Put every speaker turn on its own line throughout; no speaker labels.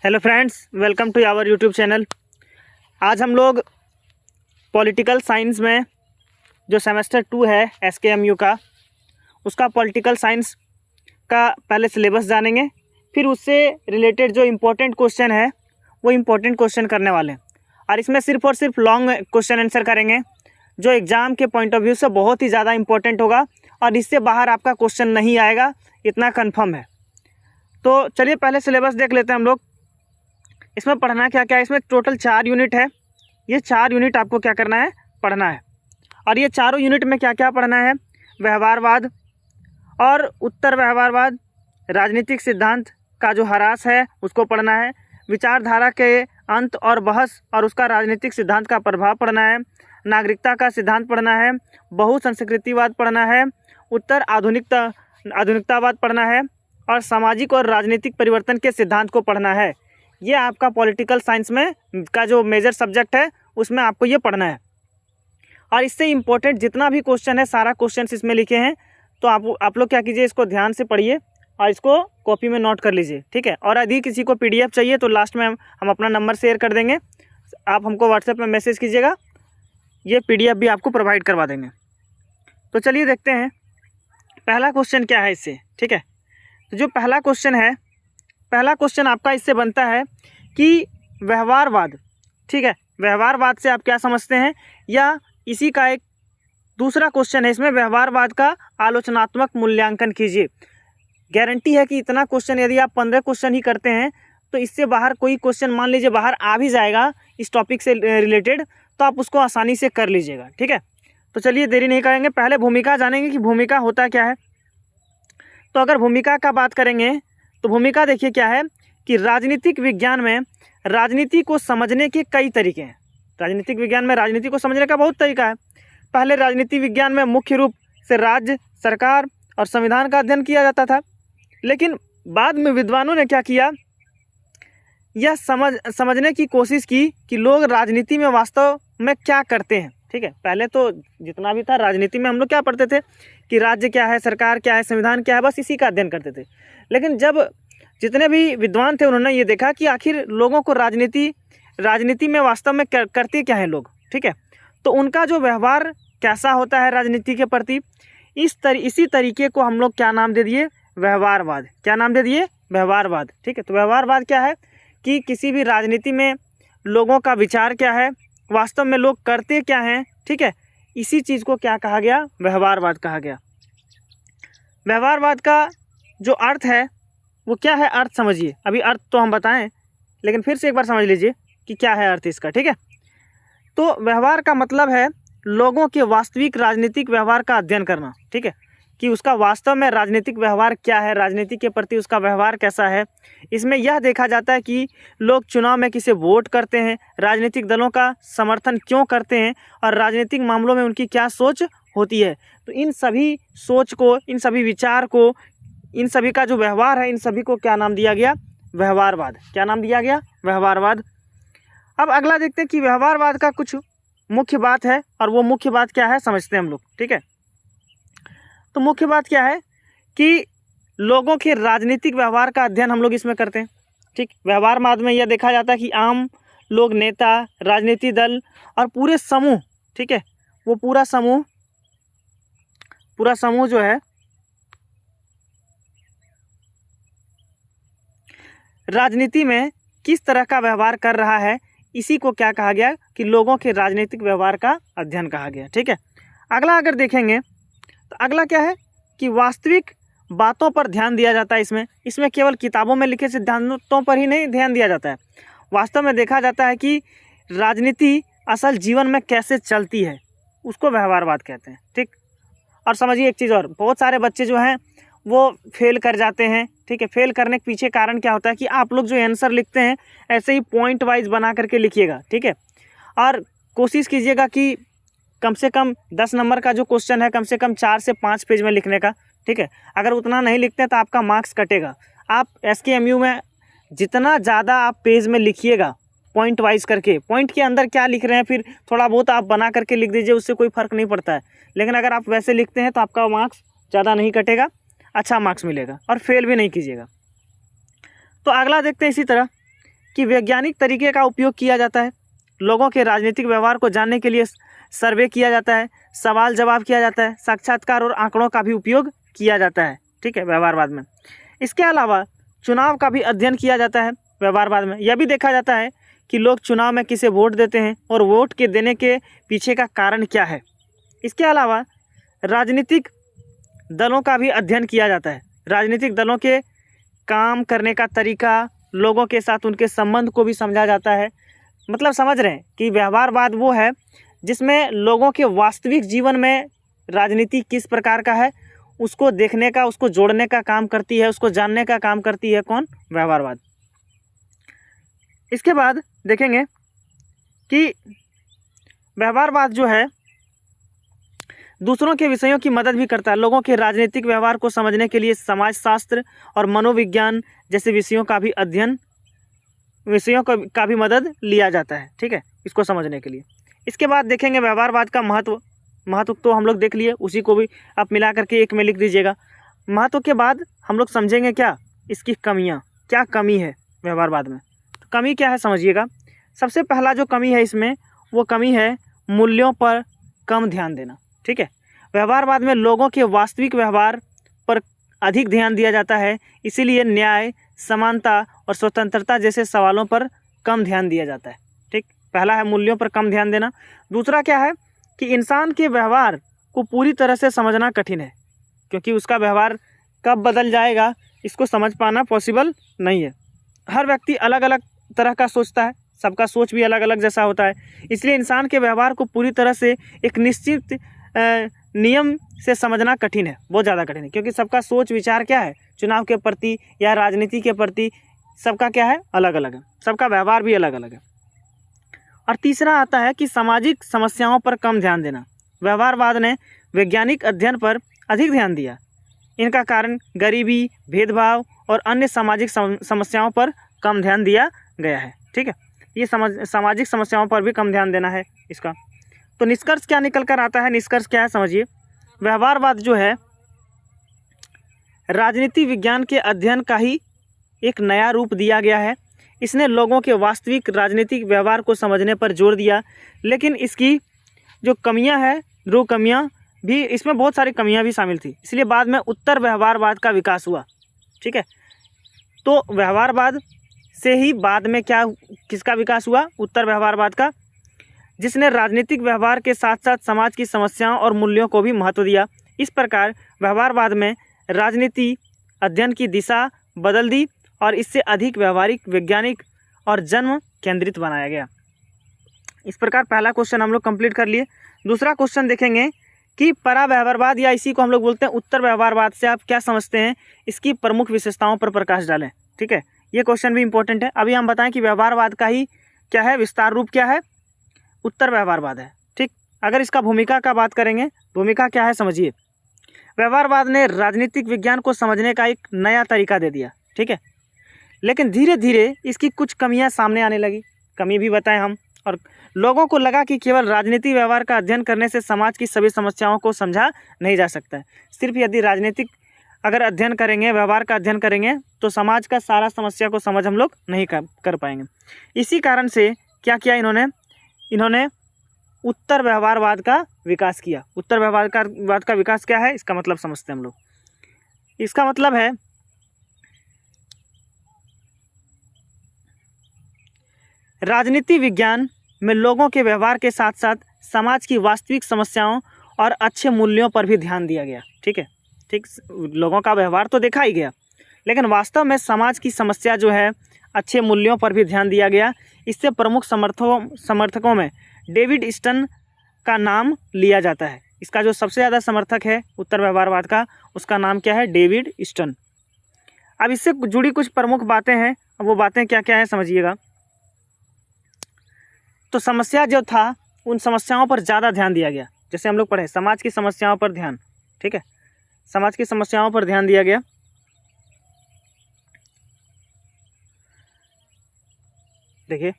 Hello friends, welcome to our YouTube channel. आज हम लोग पॉलिटिकल साइंस में जो सेमेस्टर 2 है SKMU का, उसका पॉलिटिकल साइंस का पहले सिलेबस जानेंगे, फिर उससे रिलेटेड जो इम्पोर्टेंट क्वेश्चन है वो इम्पोर्टेंट क्वेश्चन करने वाले हैं। और इसमें सिर्फ और सिर्फ लॉन्ग क्वेश्चन आंसर करेंगे जो एग्ज़ाम के पॉइंट ऑफ व्यू से बहुत ही ज़्यादा इंपॉर्टेंट होगा और इससे बाहर आपका क्वेश्चन नहीं आएगा, इतना कन्फर्म है। तो चलिए पहले सिलेबस देख लेते हैं हम लोग। इसमें पढ़ना क्या क्या है। इसमें टोटल 4 यूनिट है। ये 4 यूनिट आपको क्या करना है, पढ़ना है। और ये चारों यूनिट में क्या क्या पढ़ना है, व्यवहारवाद और उत्तर व्यवहारवाद, राजनीतिक सिद्धांत का जो ह्रास है उसको पढ़ना है, विचारधारा के अंत और बहस और उसका राजनीतिक सिद्धांत का प्रभाव पढ़ना है, नागरिकता का सिद्धांत पढ़ना है, बहुसंस्कृतिवाद पढ़ना है, उत्तर आधुनिकतावाद पढ़ना है और सामाजिक और राजनीतिक परिवर्तन के सिद्धांत को पढ़ना है। ये आपका पॉलिटिकल साइंस में का जो मेजर सब्जेक्ट है उसमें आपको ये पढ़ना है। और इससे इम्पोर्टेंट जितना भी क्वेश्चन है सारा क्वेश्चन इसमें लिखे हैं। तो आप लोग क्या कीजिए, इसको ध्यान से पढ़िए और इसको कॉपी में नोट कर लीजिए, ठीक है। और यदि किसी को PDF चाहिए तो लास्ट में हम अपना नंबर शेयर कर देंगे, आप हमको व्हाट्सएप में मैसेज कीजिएगा, ये PDF भी आपको प्रोवाइड करवा देंगे। तो चलिए देखते हैं पहला क्वेश्चन क्या है इससे, ठीक है। तो जो पहला क्वेश्चन है, पहला क्वेश्चन आपका इससे बनता है कि व्यवहारवाद, ठीक है, व्यवहारवाद से आप क्या समझते हैं, या इसी का एक दूसरा क्वेश्चन है इसमें, व्यवहारवाद का आलोचनात्मक मूल्यांकन कीजिए। गारंटी है कि इतना क्वेश्चन यदि आप 15 क्वेश्चन ही करते हैं तो इससे बाहर कोई क्वेश्चन मान लीजिए बाहर आ भी जाएगा इस टॉपिक से रिलेटेड तो आप उसको आसानी से कर लीजिएगा, ठीक है। तो चलिए देरी नहीं करेंगे, पहले भूमिका जानेंगे कि भूमिका होता क्या है। तो अगर भूमिका का बात करेंगे तो भूमिका देखिए क्या है कि राजनीतिक विज्ञान में राजनीति को समझने के कई तरीके हैं। राजनीतिक विज्ञान में राजनीति को समझने का बहुत तरीका है। पहले राजनीति विज्ञान में मुख्य रूप से राज्य, सरकार और संविधान का अध्ययन किया जाता था, लेकिन बाद में विद्वानों ने क्या किया, यह समझने की कोशिश की कि लोग राजनीति में वास्तव में क्या करते हैं, ठीक है। पहले तो जितना भी था राजनीति में हम लोग क्या पढ़ते थे कि राज्य क्या है, सरकार क्या है, संविधान क्या है, बस इसी का अध्ययन करते थे। लेकिन जब जितने भी विद्वान थे उन्होंने ये देखा कि आखिर लोगों को राजनीति में वास्तव में करते क्या हैं लोग, ठीक है। तो उनका जो व्यवहार कैसा होता है राजनीति के प्रति, इसी तरीके को हम लोग क्या नाम दे दिए, व्यवहारवाद। क्या नाम दे दिए, व्यवहारवाद, ठीक है। तो व्यवहारवाद क्या है कि किसी भी राजनीति में लोगों का विचार क्या है, वास्तव में लोग करते क्या हैं, ठीक है। इसी चीज़ को क्या कहा गया, व्यवहारवाद कहा गया। व्यवहारवाद का जो अर्थ है वो क्या है, अर्थ समझिए। अभी अर्थ तो हम बताएं लेकिन फिर से एक बार समझ लीजिए कि क्या है अर्थ इसका, ठीक है। तो व्यवहार का मतलब है लोगों के वास्तविक राजनीतिक व्यवहार का अध्ययन करना, ठीक है, कि उसका वास्तव में राजनीतिक व्यवहार क्या है, राजनीति के प्रति उसका व्यवहार कैसा है। इसमें यह देखा जाता है कि लोग चुनाव में किसे वोट करते हैं, राजनीतिक दलों का समर्थन क्यों करते हैं और राजनीतिक मामलों में उनकी क्या सोच होती है। तो इन सभी सोच को, इन सभी विचार को, इन सभी का जो व्यवहार है, इन सभी को क्या नाम दिया गया, व्यवहारवाद। क्या नाम दिया गया, व्यवहारवाद। अब अगला देखते हैं कि व्यवहारवाद का कुछ मुख्य बात है और वो मुख्य बात क्या है समझते हैं हम लोग, ठीक है। तो मुख्य बात क्या है कि लोगों के राजनीतिक व्यवहार का अध्ययन हम लोग इसमें करते हैं, ठीक। व्यवहारवाद में यह देखा जाता है कि आम लोग, नेता, राजनीतिक दल और पूरे समूह, ठीक है, वो पूरा समूह जो है राजनीति में किस तरह का व्यवहार कर रहा है, इसी को क्या कहा गया कि लोगों के राजनीतिक व्यवहार का अध्ययन कहा गया, ठीक है। अगला अगर देखेंगे तो अगला क्या है कि वास्तविक बातों पर ध्यान दिया जाता है। इसमें केवल किताबों में लिखे सिद्धांतों पर ही नहीं ध्यान दिया जाता है, वास्तव में देखा जाता है कि राजनीति असल जीवन में कैसे चलती है, उसको व्यवहारवाद कहते हैं, ठीक। और समझिए एक चीज़ और, बहुत सारे बच्चे जो हैं वो फेल कर जाते हैं, ठीक है। फेल करने के पीछे कारण क्या होता है कि आप लोग जो आंसर लिखते हैं ऐसे ही पॉइंट वाइज बना करके लिखिएगा, ठीक है। और कोशिश कीजिएगा कि कम से कम 10 नंबर का जो क्वेश्चन है कम से कम 4 से 5 पेज में लिखने का, ठीक है। अगर उतना नहीं लिखते हैं तो आपका मार्क्स कटेगा। आप SKMU में जितना ज़्यादा आप पेज में लिखिएगा पॉइंट वाइज करके, पॉइंट के अंदर क्या लिख रहे हैं फिर थोड़ा बहुत आप बना करके लिख दीजिए, उससे कोई फ़र्क नहीं पड़ता है। लेकिन अगर आप वैसे लिखते हैं तो आपका मार्क्स ज़्यादा नहीं कटेगा, अच्छा मार्क्स मिलेगा और फेल भी नहीं कीजिएगा। तो अगला देखते हैं इसी तरह कि वैज्ञानिक तरीके का उपयोग किया जाता है, लोगों के राजनीतिक व्यवहार को जानने के लिए सर्वे किया जाता है, सवाल जवाब किया जाता है, साक्षात्कार और आंकड़ों का भी उपयोग किया जाता है, ठीक है, व्यवहारवाद में। इसके अलावा चुनाव का भी अध्ययन किया जाता है व्यवहारवाद में। यह भी देखा जाता है कि लोग चुनाव में किसे वोट देते हैं और वोट के देने के पीछे का कारण क्या है। इसके अलावा राजनीतिक दलों का भी अध्ययन किया जाता है, राजनीतिक दलों के काम करने का तरीका, लोगों के साथ उनके संबंध को भी समझा जाता है। मतलब समझ रहे हैं कि व्यवहारवाद वो है जिसमें लोगों के वास्तविक जीवन में राजनीति किस प्रकार का है उसको देखने का, उसको जोड़ने का काम करती है, उसको जानने का काम करती है कौन? व्यवहारवाद। इसके बाद देखेंगे कि व्यवहारवाद जो है दूसरों के विषयों की मदद भी करता है। लोगों के राजनीतिक व्यवहार को समझने के लिए समाजशास्त्र और मनोविज्ञान जैसे विषयों का भी अध्ययन, विषयों का भी मदद लिया जाता है, ठीक है, इसको समझने के लिए। इसके बाद देखेंगे व्यवहारवाद का महत्व तो हम लोग देख लिए, उसी को भी आप मिला करके एक में लिख दीजिएगा। महत्व के बाद हम लोग समझेंगे क्या इसकी कमियां, क्या कमी है व्यवहारवाद में। तो कमी क्या है समझिएगा। सबसे पहला जो कमी है इसमें, वो कमी है मूल्यों पर कम ध्यान देना, ठीक है। व्यवहारवाद में लोगों के वास्तविक व्यवहार पर अधिक ध्यान दिया जाता है, इसीलिए न्याय, समानता और स्वतंत्रता जैसे सवालों पर कम ध्यान दिया जाता है, ठीक। पहला है मूल्यों पर कम ध्यान देना। दूसरा क्या है कि इंसान के व्यवहार को पूरी तरह से समझना कठिन है, क्योंकि उसका व्यवहार कब बदल जाएगा इसको समझ पाना पॉसिबल नहीं है। हर व्यक्ति अलग अलग तरह का सोचता है, सबका सोच भी अलग अलग जैसा होता है, इसलिए इंसान के व्यवहार को पूरी तरह से एक निश्चित नियम से समझना कठिन है, बहुत ज़्यादा कठिन है, क्योंकि सबका सोच विचार क्या है चुनाव के प्रति या राजनीति के प्रति, सबका क्या है अलग अलग है, सबका व्यवहार भी अलग अलग है। और तीसरा आता है कि सामाजिक समस्याओं पर कम ध्यान देना। व्यवहारवाद ने वैज्ञानिक अध्ययन पर अधिक ध्यान दिया, इनका कारण गरीबी, भेदभाव और अन्य सामाजिक समस्याओं पर कम ध्यान दिया गया है, ठीक है। ये सामाजिक समस्याओं पर भी कम ध्यान देना है इसका। तो निष्कर्ष क्या निकल कर आता है, निष्कर्ष क्या है समझिए। व्यवहारवाद जो है राजनीति विज्ञान के अध्ययन का ही एक नया रूप दिया गया है। इसने लोगों के वास्तविक राजनीतिक व्यवहार को समझने पर जोर दिया, लेकिन इसकी जो कमियां हैं, दो कमियां भी, इसमें बहुत सारी कमियां भी शामिल थी, इसलिए बाद में उत्तर व्यवहारवाद का विकास हुआ, ठीक है। तो व्यवहारवाद से ही बाद में क्या, किसका विकास हुआ? उत्तर व्यवहारवाद का, जिसने राजनीतिक व्यवहार के साथ साथ समाज की समस्याओं और मूल्यों को भी महत्व दिया। इस प्रकार व्यवहारवाद में राजनीति अध्ययन की दिशा बदल दी और इससे अधिक व्यवहारिक, वैज्ञानिक और जन्म केंद्रित बनाया गया। इस प्रकार पहला क्वेश्चन हम लोग कंप्लीट कर लिए। दूसरा क्वेश्चन देखेंगे कि पराव्यवहारवाद या इसी को हम लोग बोलते हैं उत्तर व्यवहारवाद से आप क्या समझते हैं, इसकी प्रमुख विशेषताओं पर प्रकाश डालें, ठीक है। ये क्वेश्चन भी इंपॉर्टेंट है। अभी हम बताएं कि व्यवहारवाद का ही क्या है, विस्तार रूप क्या है, उत्तर व्यवहारवाद है, ठीक। अगर इसका भूमिका का बात करेंगे, भूमिका क्या है समझिए। व्यवहारवाद ने राजनीतिक विज्ञान को समझने का एक नया तरीका दे दिया, ठीक है, लेकिन धीरे धीरे इसकी कुछ कमियां सामने आने लगी, कमी भी बताएं हम। और लोगों को लगा कि केवल राजनीतिक व्यवहार का अध्ययन करने से समाज की सभी समस्याओं को समझा नहीं जा सकता है। सिर्फ यदि राजनीतिक अगर अध्ययन करेंगे, व्यवहार का अध्ययन करेंगे, तो समाज का सारा समस्या को समझ हम लोग नहीं कर पाएंगे। इसी कारण से क्या किया इन्होंने उत्तर व्यवहारवाद का विकास किया। उत्तर व्यवहारवाद का विकास क्या है, इसका मतलब समझते हैं हम लोग। इसका मतलब है राजनीति विज्ञान में लोगों के व्यवहार के साथ साथ समाज की वास्तविक समस्याओं और अच्छे मूल्यों पर भी ध्यान दिया गया, ठीक है, ठीक। लोगों का व्यवहार तो देखा ही गया, लेकिन वास्तव में समाज की समस्या जो है, अच्छे मूल्यों पर भी ध्यान दिया गया। इससे प्रमुख समर्थकों में डेविड स्टन का नाम लिया जाता है। इसका जो सबसे ज़्यादा समर्थक है उत्तर व्यवहारवाद का, उसका नाम क्या है? डेविड स्टन। अब इससे जुड़ी कुछ प्रमुख बातें हैं, अब वो बातें क्या क्या हैं समझिएगा। तो समस्या जो था, उन समस्याओं पर ज़्यादा ध्यान दिया गया। जैसे हम लोग पढ़े समाज की समस्याओं पर ध्यान, ठीक है, समाज की समस्याओं पर ध्यान दिया गया। देखिए,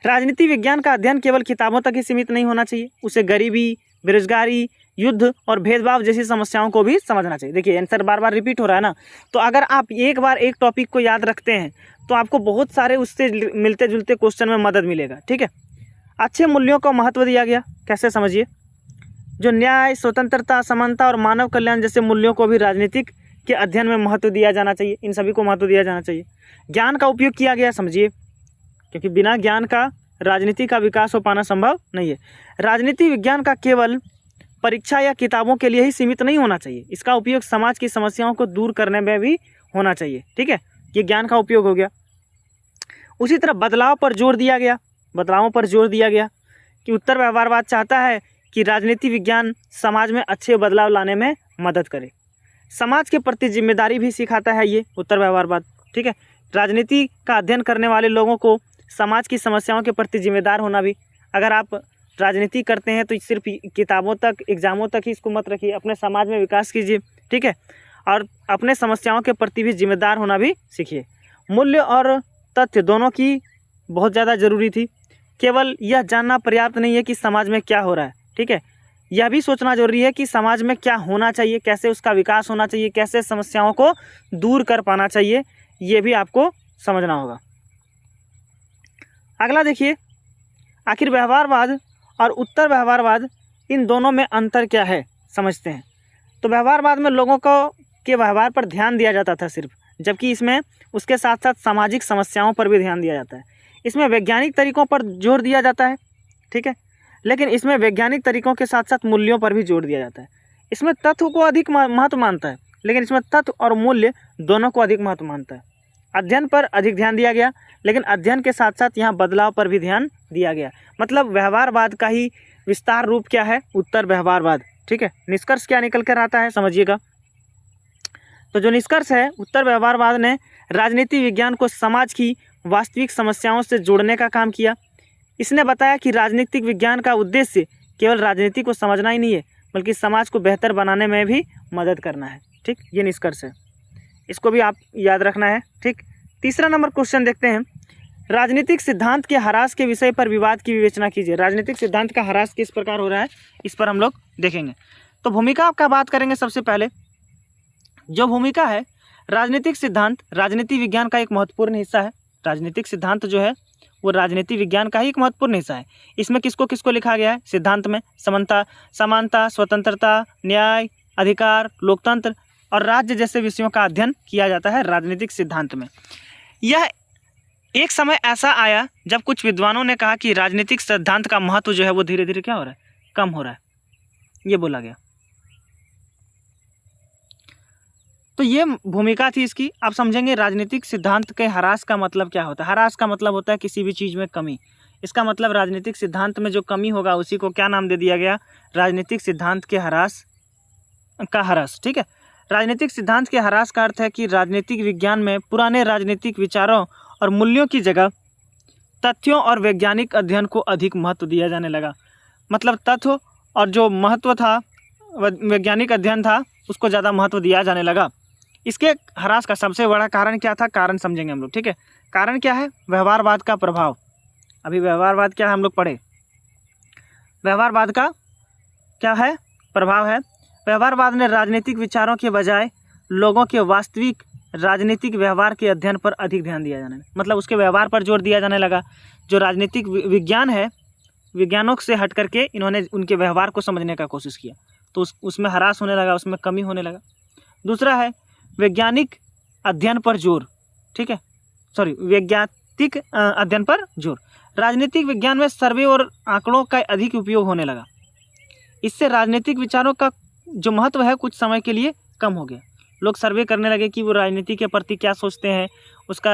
राजनीति विज्ञान का अध्ययन केवल किताबों तक ही सीमित नहीं होना चाहिए, उसे गरीबी, बेरोजगारी, युद्ध और भेदभाव जैसी समस्याओं को भी समझना चाहिए। देखिए आंसर बार बार रिपीट हो रहा है ना, तो अगर आप एक बार एक टॉपिक को याद रखते हैं तो आपको बहुत सारे उससे मिलते जुलते क्वेश्चन में मदद मिलेगा। ठीक है, अच्छे मूल्यों को महत्व दिया गया, कैसे समझिए। जो न्याय, स्वतंत्रता, समानता और मानव कल्याण जैसे मूल्यों को भी राजनीतिक के अध्ययन में महत्व दिया जाना चाहिए, इन सभी को महत्व दिया जाना चाहिए। ज्ञान का उपयोग किया गया, समझिए, क्योंकि बिना ज्ञान का राजनीति का विकास हो पाना संभव नहीं है। राजनीति विज्ञान का केवल परीक्षा या किताबों के लिए ही सीमित नहीं होना चाहिए, इसका उपयोग समाज की समस्याओं को दूर करने में भी होना चाहिए। ठीक है, ये ज्ञान का उपयोग हो गया। उसी तरह बदलाव पर जोर दिया गया, बदलावों पर जोर दिया गया कि उत्तर व्यवहारवाद चाहता है कि राजनीति विज्ञान समाज में अच्छे बदलाव लाने में मदद करे। समाज के प्रति जिम्मेदारी भी सिखाता है ये उत्तर व्यवहारवाद। ठीक है, राजनीति का अध्ययन करने वाले लोगों को समाज की समस्याओं के प्रति जिम्मेदार होना भी, अगर आप राजनीति करते हैं तो सिर्फ किताबों तक, एग्जामों तक ही इसको मत रखिए, अपने समाज में विकास कीजिए। ठीक है, और अपने समस्याओं के प्रति भी जिम्मेदार होना भी सीखिए। मूल्य और तथ्य दोनों की बहुत ज़्यादा ज़रूरी थी। केवल यह जानना पर्याप्त नहीं है कि समाज में क्या हो रहा है। ठीक है, यह भी सोचना जरूरी है कि समाज में क्या होना चाहिए, कैसे उसका विकास होना चाहिए, कैसे समस्याओं को दूर कर पाना चाहिए, ये भी आपको समझना होगा। अगला देखिए, आखिर व्यवहारवाद और उत्तर व्यवहारवाद इन दोनों में अंतर क्या है, समझते हैं। तो व्यवहारवाद में लोगों को के व्यवहार पर ध्यान दिया जाता था सिर्फ, जबकि इसमें उसके साथ साथ सामाजिक समस्याओं पर भी ध्यान दिया जाता है। इसमें वैज्ञानिक तरीकों पर जोर दिया जाता है। ठीक है, लेकिन इसमें वैज्ञानिक तरीकों के साथ साथ मूल्यों पर भी जोर दिया जाता है। इसमें तथ्य को अधिक महत्व मानता है, लेकिन इसमें तथ्य और मूल्य दोनों को अधिक महत्व मानता है। अध्ययन पर अधिक ध्यान दिया गया, लेकिन अध्ययन के साथ साथ यहाँ बदलाव पर भी ध्यान दिया गया। मतलब व्यवहारवाद का ही विस्तार रूप क्या है, उत्तर व्यवहारवाद। ठीक है, निष्कर्ष क्या निकल कर आता है, समझिएगा। तो जो निष्कर्ष है, उत्तर व्यवहारवाद ने राजनीति विज्ञान को समाज की वास्तविक समस्याओं से जोड़ने का काम किया। इसने बताया कि राजनीतिक विज्ञान का उद्देश्य केवल राजनीति को समझना ही नहीं है, बल्कि समाज को बेहतर बनाने में भी मदद करना है। ठीक, ये निष्कर्ष है, इसको भी आप याद रखना है। ठीक, तीसरा नंबर क्वेश्चन देखते हैं। राजनीतिक सिद्धांत के ह्रास के विषय पर विवाद की विवेचना कीजिए। राजनीतिक सिद्धांत का ह्रास किस प्रकार हो रहा है, इस पर हम लोग देखेंगे। तो भूमिका का बात करेंगे। सबसे पहले जो भूमिका है, राजनीतिक सिद्धांत राजनीति विज्ञान का एक महत्वपूर्ण हिस्सा है। राजनीतिक सिद्धांत जो है वो राजनीति विज्ञान का ही एक महत्वपूर्ण हिस्सा है। इसमें किसको किसको लिखा गया है, सिद्धांत में समानता, स्वतंत्रता, न्याय, अधिकार, लोकतंत्र और राज्य जैसे विषयों का अध्ययन किया जाता है राजनीतिक सिद्धांत में। यह एक समय ऐसा आया जब कुछ विद्वानों ने कहा कि राजनीतिक सिद्धांत का महत्व जो है वो धीरे धीरे क्या हो रहा है, कम हो रहा है, ये बोला गया। तो ये भूमिका थी इसकी। आप समझेंगे राजनीतिक सिद्धांत के ह्रास का मतलब क्या होता है। ह्रास का मतलब होता है किसी भी चीज़ में कमी। इसका मतलब राजनीतिक सिद्धांत में जो कमी होगा उसी को क्या नाम दे दिया गया, राजनीतिक सिद्धांत के ह्रास का ह्रास। ठीक है, राजनीतिक सिद्धांत के ह्रास का अर्थ है कि राजनीतिक विज्ञान में पुराने राजनीतिक विचारों और मूल्यों की जगह तथ्यों और वैज्ञानिक अध्ययन को अधिक महत्व दिया जाने लगा। मतलब तथ्य और जो महत्व था, वैज्ञानिक अध्ययन था, उसको ज़्यादा महत्व दिया जाने लगा। इसके ह्रास का सबसे बड़ा कारण क्या था, कारण समझेंगे हम लोग। ठीक है, कारण क्या है, व्यवहारवाद का प्रभाव। अभी व्यवहारवाद क्या है हम लोग पढ़े, व्यवहारवाद का क्या है, प्रभाव है। व्यवहारवाद ने राजनीतिक विचारों के बजाय लोगों के वास्तविक राजनीतिक व्यवहार के अध्ययन पर अधिक ध्यान दिया जाने, मतलब उसके व्यवहार पर जोर दिया जाने लगा। जो राजनीतिक विज्ञान है, विज्ञानों से हट करके इन्होंने उनके व्यवहार को समझने का कोशिश किया, तो उसमें ह्रास होने लगा, उसमें कमी होने लगा। दूसरा है वैज्ञानिक अध्ययन पर जोर। ठीक है, वैज्ञानिक अध्ययन पर जोर। राजनीतिक विज्ञान में सर्वे और आंकड़ों का अधिक उपयोग होने लगा। इससे राजनीतिक विचारों का जो महत्व है कुछ समय के लिए कम हो गया। लोग सर्वे करने लगे कि वो राजनीति के प्रति क्या सोचते हैं, उसका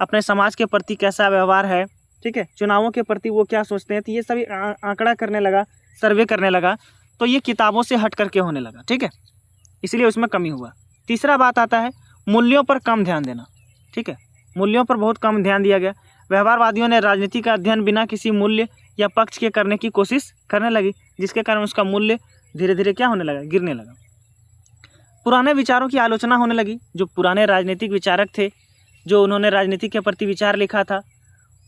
अपने समाज के प्रति कैसा व्यवहार है। ठीक है, चुनावों के प्रति वो क्या सोचते हैं, तो ये सभी आंकड़ा करने लगा, सर्वे करने लगा, तो ये किताबों से हट करके होने लगा। ठीक है, इसलिए उसमें कमी हुआ। तीसरा बात आता है मूल्यों पर कम ध्यान देना। ठीक है, मूल्यों पर बहुत कम ध्यान दिया गया। व्यवहारवादियों ने राजनीति का अध्ययन बिना किसी मूल्य या पक्ष के करने की कोशिश करने लगी, जिसके कारण उसका मूल्य धीरे धीरे क्या होने लगा, गिरने लगा। पुराने विचारों की आलोचना होने लगी। जो पुराने राजनीतिक विचारक थे, जो उन्होंने राजनीति के प्रति विचार लिखा था,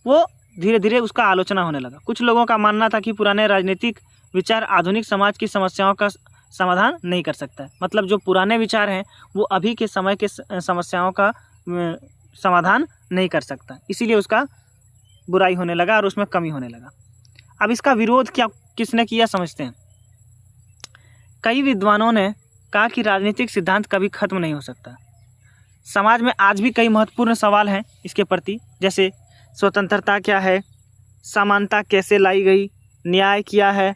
वो धीरे धीरे उसका आलोचना होने लगा। कुछ लोगों का मानना था कि पुराने राजनीतिक विचार आधुनिक समाज की समस्याओं का समाधान नहीं कर सकता है। मतलब जो पुराने विचार हैं वो अभी के समय के समस्याओं का समाधान नहीं कर सकता, इसीलिए उसका बुराई होने लगा और उसमें कमी होने लगा। अब इसका विरोध क्या किसने किया समझते हैं। कई विद्वानों ने कहा कि राजनीतिक सिद्धांत कभी खत्म नहीं हो सकता। समाज में आज भी कई महत्वपूर्ण सवाल हैं इसके प्रति, जैसे स्वतंत्रता क्या है, समानता कैसे लाई गई, न्याय क्या है,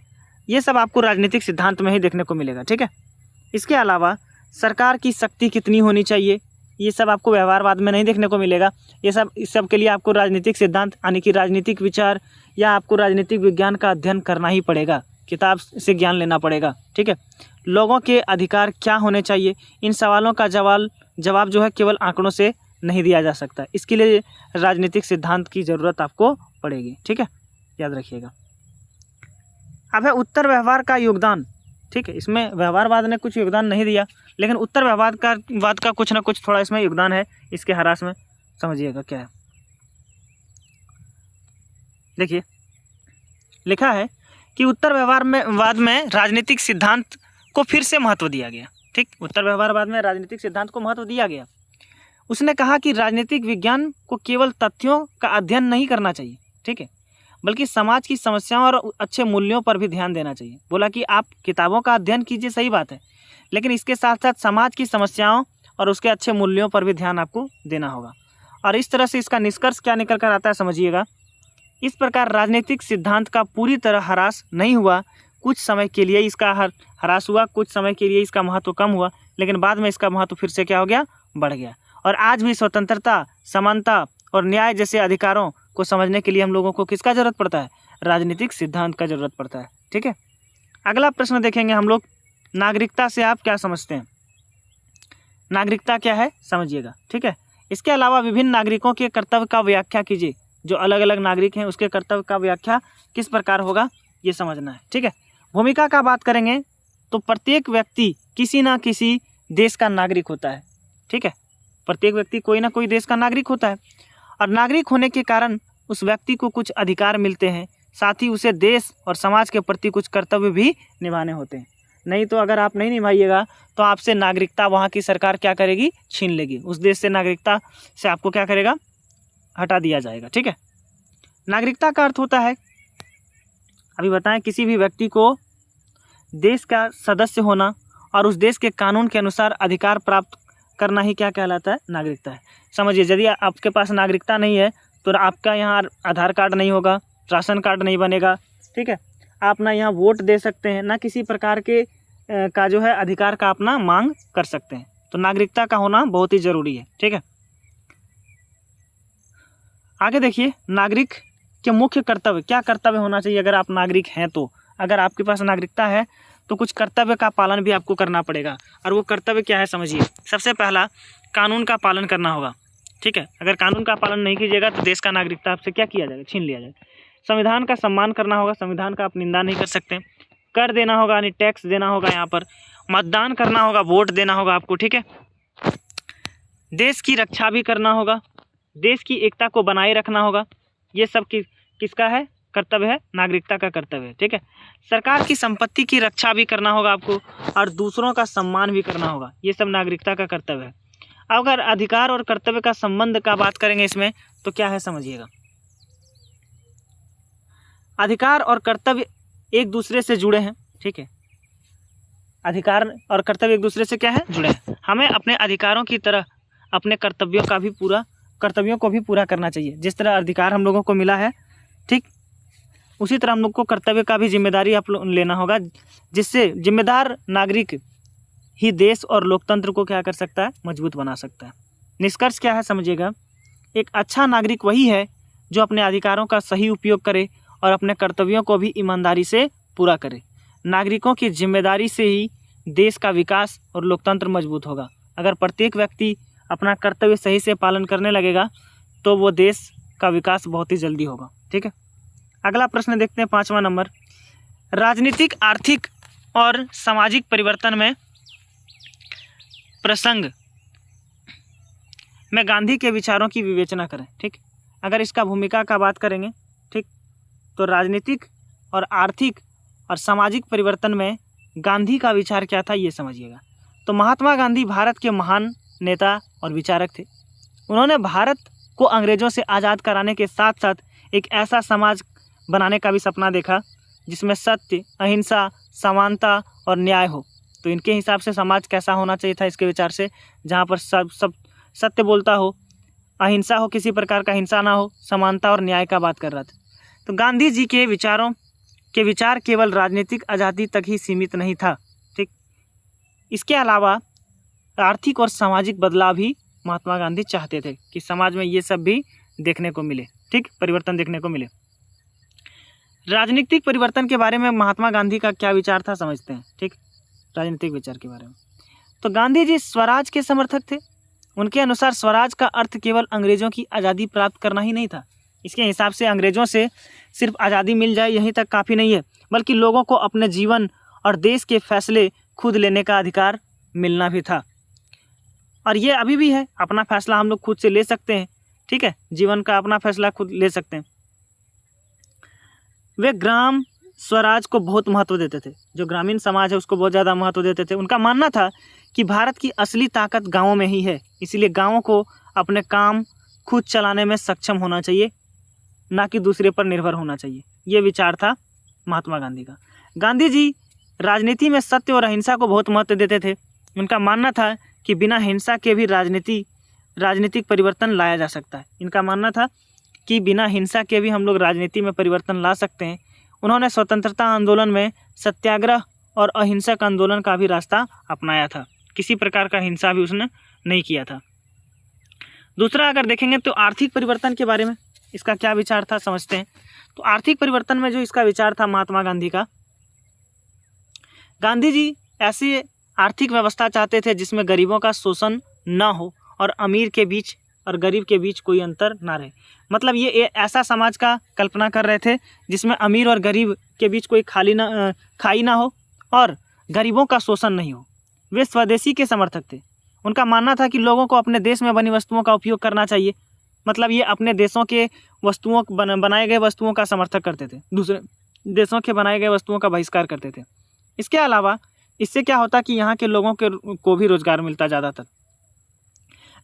ये सब आपको राजनीतिक सिद्धांत में ही देखने को मिलेगा। ठीक है, इसके अलावा सरकार की शक्ति कितनी होनी चाहिए, ये सब आपको व्यवहारवाद में नहीं देखने को मिलेगा। ये सब इस सब के लिए आपको राजनीतिक सिद्धांत यानी कि राजनीतिक विचार या आपको राजनीतिक विज्ञान का अध्ययन करना ही पड़ेगा, किताब से ज्ञान लेना पड़ेगा। ठीक है, लोगों के अधिकार क्या होने चाहिए, इन सवालों का जवाब जो है केवल आंकड़ों से नहीं दिया जा सकता, इसके लिए राजनीतिक सिद्धांत की ज़रूरत आपको पड़ेगी। ठीक है, याद रखिएगा। अब है उत्तर व्यवहार का योगदान। ठीक है, इसमें व्यवहारवाद ने कुछ योगदान नहीं दिया, लेकिन उत्तर व्यवहारवाद का कुछ ना कुछ थोड़ा इसमें योगदान है। इसके हरास में समझिएगा क्या है। देखिए लिखा है कि उत्तर व्यवहारवाद में राजनीतिक सिद्धांत को फिर से महत्व दिया गया। ठीक, उत्तर व्यवहारवाद में राजनीतिक सिद्धांत को महत्व दिया गया। उसने कहा कि राजनीतिक विज्ञान को केवल तथ्यों का अध्ययन नहीं करना चाहिए, ठीक है, बल्कि समाज की समस्याओं और अच्छे मूल्यों पर भी ध्यान देना चाहिए। बोला कि आप किताबों का अध्ययन कीजिए, सही बात है, लेकिन इसके साथ साथ समाज की समस्याओं और उसके अच्छे मूल्यों पर भी ध्यान आपको देना होगा। और इस तरह से इसका निष्कर्ष क्या निकल कर आता है समझिएगा। इस प्रकार राजनीतिक सिद्धांत का पूरी तरह ह्रास नहीं हुआ, कुछ समय के लिए इसका ह्रास हुआ, कुछ समय के लिए इसका महत्व कम हुआ, लेकिन बाद में इसका महत्व फिर से क्या हो गया, बढ़ गया। और आज भी स्वतंत्रता, समानता और न्याय जैसे अधिकारों को समझने के लिए हम लोगों को किसका जरूरत पड़ता है, राजनीतिक सिद्धांत का जरूरत पड़ता है। ठीक है, अगला प्रश्न देखेंगे हम लोग, नागरिकता से आप क्या समझते हैं। नागरिकता क्या है समझिएगा। ठीक है, इसके अलावा विभिन्न नागरिकों के कर्तव्य का व्याख्या कीजिए। जो अलग अलग नागरिक हैं उसके कर्तव्य का व्याख्या किस प्रकार होगा ये समझना है। ठीक है, भूमिका का बात करेंगे तो प्रत्येक व्यक्ति किसी ना किसी देश का नागरिक होता है। ठीक है, प्रत्येक व्यक्ति कोई ना कोई देश का नागरिक होता है और नागरिक होने के कारण उस व्यक्ति को कुछ अधिकार मिलते हैं, साथ ही उसे देश और समाज के प्रति कुछ कर्तव्य भी निभाने होते हैं। नहीं तो अगर आप नहीं निभाइएगा तो आपसे नागरिकता वहाँ की सरकार क्या करेगी, छीन लेगी। उस देश से नागरिकता से आपको क्या करेगा, हटा दिया जाएगा। ठीक है, नागरिकता का अर्थ होता है, अभी बताएं, किसी भी व्यक्ति को देश का सदस्य होना और उस देश के कानून के अनुसार अधिकार प्राप्त करना ही क्या कहलाता है, नागरिकता है। समझिए, यदि आपके पास नागरिकता नहीं है तो आपका यहाँ आधार कार्ड नहीं होगा, राशन कार्ड नहीं बनेगा। ठीक है, आप ना यहाँ वोट दे सकते हैं, ना किसी प्रकार के का जो है अधिकार का अपना मांग कर सकते हैं। तो नागरिकता का होना बहुत ही ज़रूरी है। ठीक है, आगे देखिए, नागरिक के मुख्य कर्तव्य, क्या कर्तव्य होना चाहिए अगर आप नागरिक हैं तो। अगर आपके पास नागरिकता है तो कुछ कर्तव्य का पालन भी आपको करना पड़ेगा, और वो कर्तव्य क्या है समझिए। सबसे पहला, कानून का पालन करना होगा। ठीक है, अगर कानून का पालन नहीं कीजिएगा तो देश का नागरिकता आपसे क्या किया जाएगा, छीन लिया जाएगा। संविधान का सम्मान करना होगा, संविधान का आप निंदा नहीं कर सकते। कर देना होगा यानी टैक्स देना होगा यहाँ पर। मतदान करना होगा, वोट देना होगा आपको। ठीक है, देश की रक्षा भी करना होगा, देश की एकता को बनाए रखना होगा। ये सब किसका है, कर्तव्य है, नागरिकता का कर्तव्य है। ठीक है, सरकार की संपत्ति की रक्षा भी करना होगा आपको, और दूसरों का सम्मान भी करना होगा। ये सब नागरिकता का कर्तव्य है। अगर अधिकार और कर्तव्य का संबंध का बात करेंगे इसमें तो क्या है समझिएगा। अधिकार और कर्तव्य एक दूसरे से जुड़े हैं। ठीक है, अधिकार और कर्तव्य एक दूसरे से क्या है, जुड़े हैं। हमें अपने अधिकारों की तरह अपने कर्तव्यों को भी पूरा करना चाहिए। जिस तरह अधिकार हम लोगों को मिला है, ठीक उसी तरह हम लोग को कर्तव्य का भी जिम्मेदारी आप लेना होगा, जिससे जिम्मेदार नागरिक ही देश और लोकतंत्र को क्या कर सकता है, मजबूत बना सकता है। निष्कर्ष क्या है समझिएगा, एक अच्छा नागरिक वही है जो अपने अधिकारों का सही उपयोग करे और अपने कर्तव्यों को भी ईमानदारी से पूरा करे। नागरिकों की जिम्मेदारी से ही देश का विकास और लोकतंत्र मजबूत होगा। अगर प्रत्येक व्यक्ति अपना कर्तव्य सही से पालन करने लगेगा तो वो देश का विकास बहुत ही जल्दी होगा। ठीक है, अगला प्रश्न देखते हैं, 5वां नंबर, राजनीतिक, आर्थिक और सामाजिक परिवर्तन में प्रसंग में गांधी के विचारों की विवेचना करें। ठीक, अगर इसका भूमिका का बात करेंगे, ठीक, तो राजनीतिक और आर्थिक और सामाजिक परिवर्तन में गांधी का विचार क्या था, ये समझिएगा। तो महात्मा गांधी भारत के महान नेता और विचारक थे। उन्होंने भारत को अंग्रेज़ों से आज़ाद कराने के साथ साथ एक ऐसा समाज बनाने का भी सपना देखा जिसमें सत्य, अहिंसा, समानता और न्याय हो। तो इनके हिसाब से समाज कैसा होना चाहिए था इसके विचार से, जहाँ पर सब सत्य बोलता हो, अहिंसा हो, किसी प्रकार का हिंसा ना हो, समानता और न्याय का बात कर रहा था। तो गांधी जी के विचार केवल राजनीतिक आज़ादी तक ही सीमित नहीं था, ठीक। इसके अलावा आर्थिक और सामाजिक बदलाव भी महात्मा गांधी चाहते थे कि समाज में ये सब भी देखने को मिले, ठीक, परिवर्तन देखने को मिले। राजनीतिक परिवर्तन के बारे में महात्मा गांधी का क्या विचार था समझते हैं, ठीक, राजनीतिक विचार के बारे में। तो गांधी जी स्वराज के समर्थक थे। उनके अनुसार स्वराज का अर्थ केवल अंग्रेज़ों की आज़ादी प्राप्त करना ही नहीं था। इसके हिसाब से अंग्रेज़ों से सिर्फ आज़ादी मिल जाए यहीं तक काफ़ी नहीं है, बल्कि लोगों को अपने जीवन और देश के फैसले खुद लेने का अधिकार मिलना भी था। और ये अभी भी है, अपना फैसला हम लोग खुद से ले सकते हैं, ठीक है, जीवन का अपना फैसला खुद ले सकते हैं। वे ग्राम स्वराज को बहुत महत्व देते थे। जो ग्रामीण समाज है उसको बहुत ज़्यादा महत्व देते थे। उनका मानना था कि भारत की असली ताकत गाँवों में ही है, इसीलिए गाँवों को अपने काम खुद चलाने में सक्षम होना चाहिए, ना कि दूसरे पर निर्भर होना चाहिए। ये विचार था महात्मा गांधी का। गांधी जी राजनीति में सत्य और अहिंसा को बहुत महत्व देते थे। उनका मानना था कि बिना हिंसा के भी राजनीतिक परिवर्तन लाया जा सकता है। इनका मानना था कि बिना हिंसा के भी हम लोग राजनीति में परिवर्तन ला सकते हैं। उन्होंने स्वतंत्रता आंदोलन में सत्याग्रह और अहिंसक आंदोलन का भी रास्ता अपनाया था। किसी प्रकार का हिंसा भी उसने नहीं किया था। दूसरा अगर देखेंगे तो आर्थिक परिवर्तन के बारे में इसका क्या विचार था समझते हैं। तो आर्थिक परिवर्तन में जो इसका विचार था महात्मा गांधी का, गांधी जी ऐसी आर्थिक व्यवस्था चाहते थे जिसमें गरीबों का शोषण ना हो और अमीर के बीच और गरीब के बीच कोई अंतर ना रहे। मतलब ये ऐसा समाज का कल्पना कर रहे थे जिसमें अमीर और गरीब के बीच कोई खाई ना हो और गरीबों का शोषण नहीं हो। वे स्वदेशी के समर्थक थे। उनका मानना था कि लोगों को अपने देश में बनी वस्तुओं का उपयोग करना चाहिए। मतलब ये अपने देशों के बनाए गए वस्तुओं का समर्थन करते थे, दूसरे देशों के बनाए गए वस्तुओं का बहिष्कार करते थे। इसके अलावा इससे क्या होता कि यहाँ के लोगों को भी रोजगार मिलता ज़्यादातर।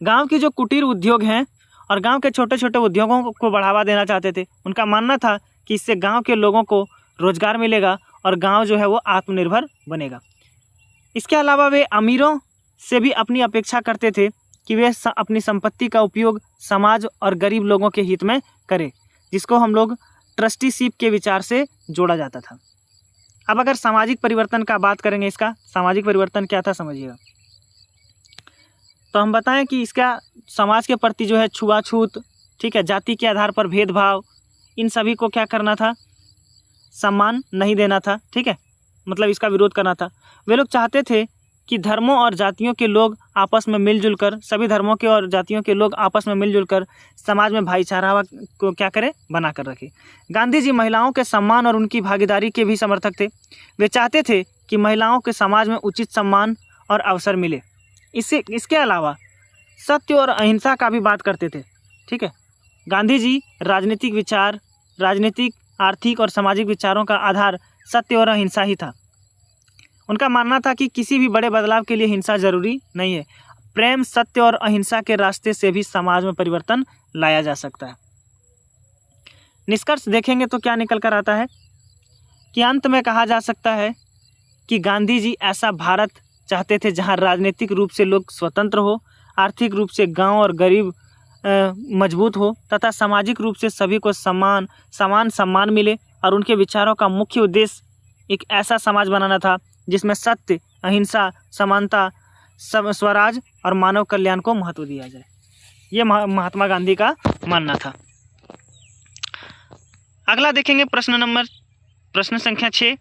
गांव की जो कुटीर उद्योग हैं और गांव के छोटे छोटे उद्योगों को बढ़ावा देना चाहते थे। उनका मानना था कि इससे गांव के लोगों को रोजगार मिलेगा और गांव जो है वो आत्मनिर्भर बनेगा। इसके अलावा वे अमीरों से भी अपनी अपेक्षा करते थे कि वे अपनी संपत्ति का उपयोग समाज और गरीब लोगों के हित में करें, जिसको हम लोग ट्रस्टीशिप के विचार से जोड़ा जाता था। अब अगर सामाजिक परिवर्तन का बात करेंगे, इसका सामाजिक परिवर्तन क्या था समझिएगा। तो हम बताएं कि इसका समाज के प्रति जो है छुआछूत, ठीक है, जाति के आधार पर भेदभाव, इन सभी को क्या करना था, सम्मान नहीं देना था, ठीक है, मतलब इसका विरोध करना था। वे लोग चाहते थे कि धर्मों और जातियों के लोग आपस में मिलजुल कर, सभी धर्मों के और जातियों के लोग आपस में मिलजुल कर समाज में भाईचारा को क्या करें, बना कर रखे। गांधी जी महिलाओं के सम्मान और उनकी भागीदारी के भी समर्थक थे। वे चाहते थे कि महिलाओं के समाज में उचित सम्मान और अवसर मिले। इसके अलावा सत्य और अहिंसा का भी बात करते थे, ठीक है। गांधी जी राजनीतिक, आर्थिक और सामाजिक विचारों का आधार सत्य और अहिंसा ही था। उनका मानना था कि किसी भी बड़े बदलाव के लिए हिंसा जरूरी नहीं है। प्रेम, सत्य और अहिंसा के रास्ते से भी समाज में परिवर्तन लाया जा सकता है। निष्कर्ष देखेंगे तो क्या निकल कर आता है कि अंत में कहा जा सकता है कि गांधी जी ऐसा भारत चाहते थे जहां राजनीतिक रूप से लोग स्वतंत्र हो, आर्थिक रूप से गांव और गरीब मजबूत हो तथा सामाजिक रूप से सभी को समान सम्मान मिले। और उनके विचारों का मुख्य उद्देश्य एक ऐसा समाज बनाना था जिसमें सत्य, अहिंसा, समानता, स्वराज और मानव कल्याण को महत्व दिया जाए। ये महात्मा गांधी का मानना था। अगला देखेंगे प्रश्न संख्या 6,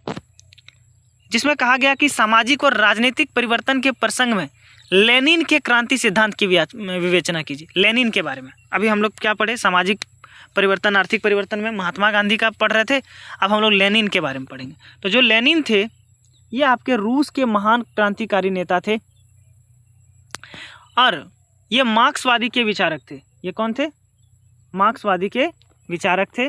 जिसमें कहा गया कि सामाजिक और राजनीतिक परिवर्तन के प्रसंग में लेनिन के क्रांति सिद्धांत की विवेचना कीजिए। लेनिन के बारे में अभी हम लोग क्या पढ़े, सामाजिक परिवर्तन, आर्थिक परिवर्तन में महात्मा गांधी का पढ़ रहे थे। अब हम लोग लेनिन के बारे में पढ़ेंगे। तो जो लेनिन थे ये आपके रूस के महान क्रांतिकारी नेता थे और ये मार्क्सवादी के विचारक थे। ये कौन थे? मार्क्सवादी के विचारक थे।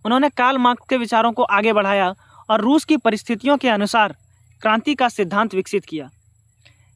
उन्होंने कार्ल मार्क्स के विचारों को आगे बढ़ाया और रूस की परिस्थितियों के अनुसार क्रांति का सिद्धांत विकसित किया।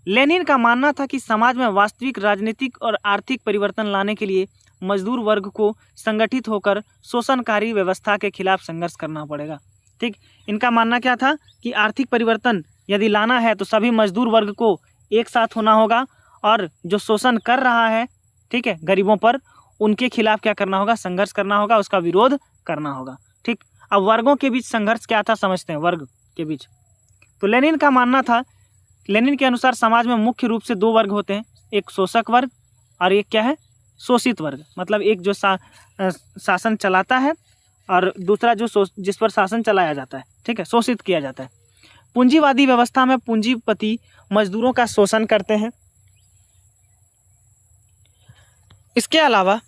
लेनिन का मानना था कि समाज में वास्तविक राजनीतिक और आर्थिक परिवर्तन लाने के लिए मजदूर वर्ग को संगठित होकर शोषणकारी व्यवस्था के खिलाफ संघर्ष करना पड़ेगा। ठीक, इनका मानना क्या था कि आर्थिक परिवर्तन यदि लाना है तो सभी मजदूर वर्ग को एक साथ होना होगा और जो शोषण कर रहा है, ठीक है, गरीबों पर, उनके खिलाफ क्या करना होगा, संघर्ष करना होगा, उसका विरोध करना होगा। ठीक, अब वर्गों के बीच संघर्ष क्या था समझते हैं। वर्ग के बीच तो लेनिन का मानना था, लेनिन के अनुसार समाज में मुख्य रूप से दो वर्ग होते हैं, एक शोषक वर्ग और एक क्या है, शोषित वर्ग। मतलब एक जो शासन चलाता है और दूसरा जो जिस पर शासन चलाया जाता है, ठीक है, शोषित किया जाता है। पूंजीवादी व्यवस्था में पूंजीपति मजदूरों का शोषण करते हैं। इसके अलावा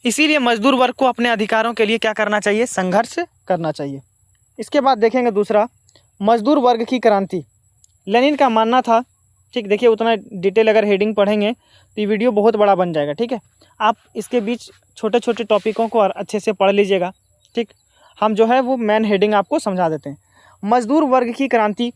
इसीलिए मजदूर वर्ग को अपने अधिकारों के लिए क्या करना चाहिए, संघर्ष करना चाहिए। इसके बाद देखेंगे दूसरा, मजदूर वर्ग की क्रांति। लेनिन का मानना था, ठीक, देखिए उतना डिटेल अगर हेडिंग पढ़ेंगे तो ये वीडियो बहुत बड़ा बन जाएगा। ठीक है, आप इसके बीच छोटे छोटे टॉपिकों को अच्छे से पढ़ लीजिएगा। ठीक, हम जो है वो मेन हेडिंग आपको समझा देते हैं। मजदूर वर्ग की क्रांति,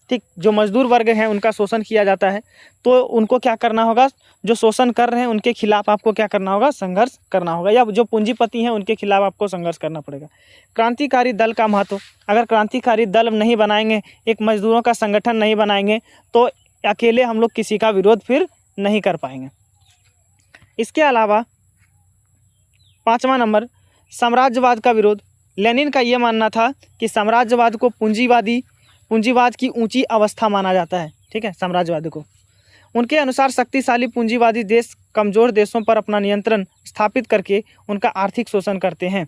ठीक, जो मजदूर वर्ग हैं उनका शोषण किया जाता है तो उनको क्या करना होगा, जो शोषण कर रहे हैं उनके खिलाफ आपको क्या करना होगा, संघर्ष करना होगा, या जो पूंजीपति हैं उनके खिलाफ आपको संघर्ष करना पड़ेगा। क्रांतिकारी दल का महत्व, अगर क्रांतिकारी दल नहीं बनाएंगे, एक मजदूरों का संगठन नहीं बनाएंगे तो अकेले हम लोग किसी का विरोध फिर नहीं कर पाएंगे। इसके अलावा 5वां नंबर, साम्राज्यवाद का विरोध। लेनिन का ये मानना था कि साम्राज्यवाद को पूंजीवाद की ऊंची अवस्था माना जाता है। ठीक है, साम्राज्यवाद को उनके अनुसार शक्तिशाली पूंजीवादी देश कमजोर देशों पर अपना नियंत्रण स्थापित करके उनका आर्थिक शोषण करते हैं।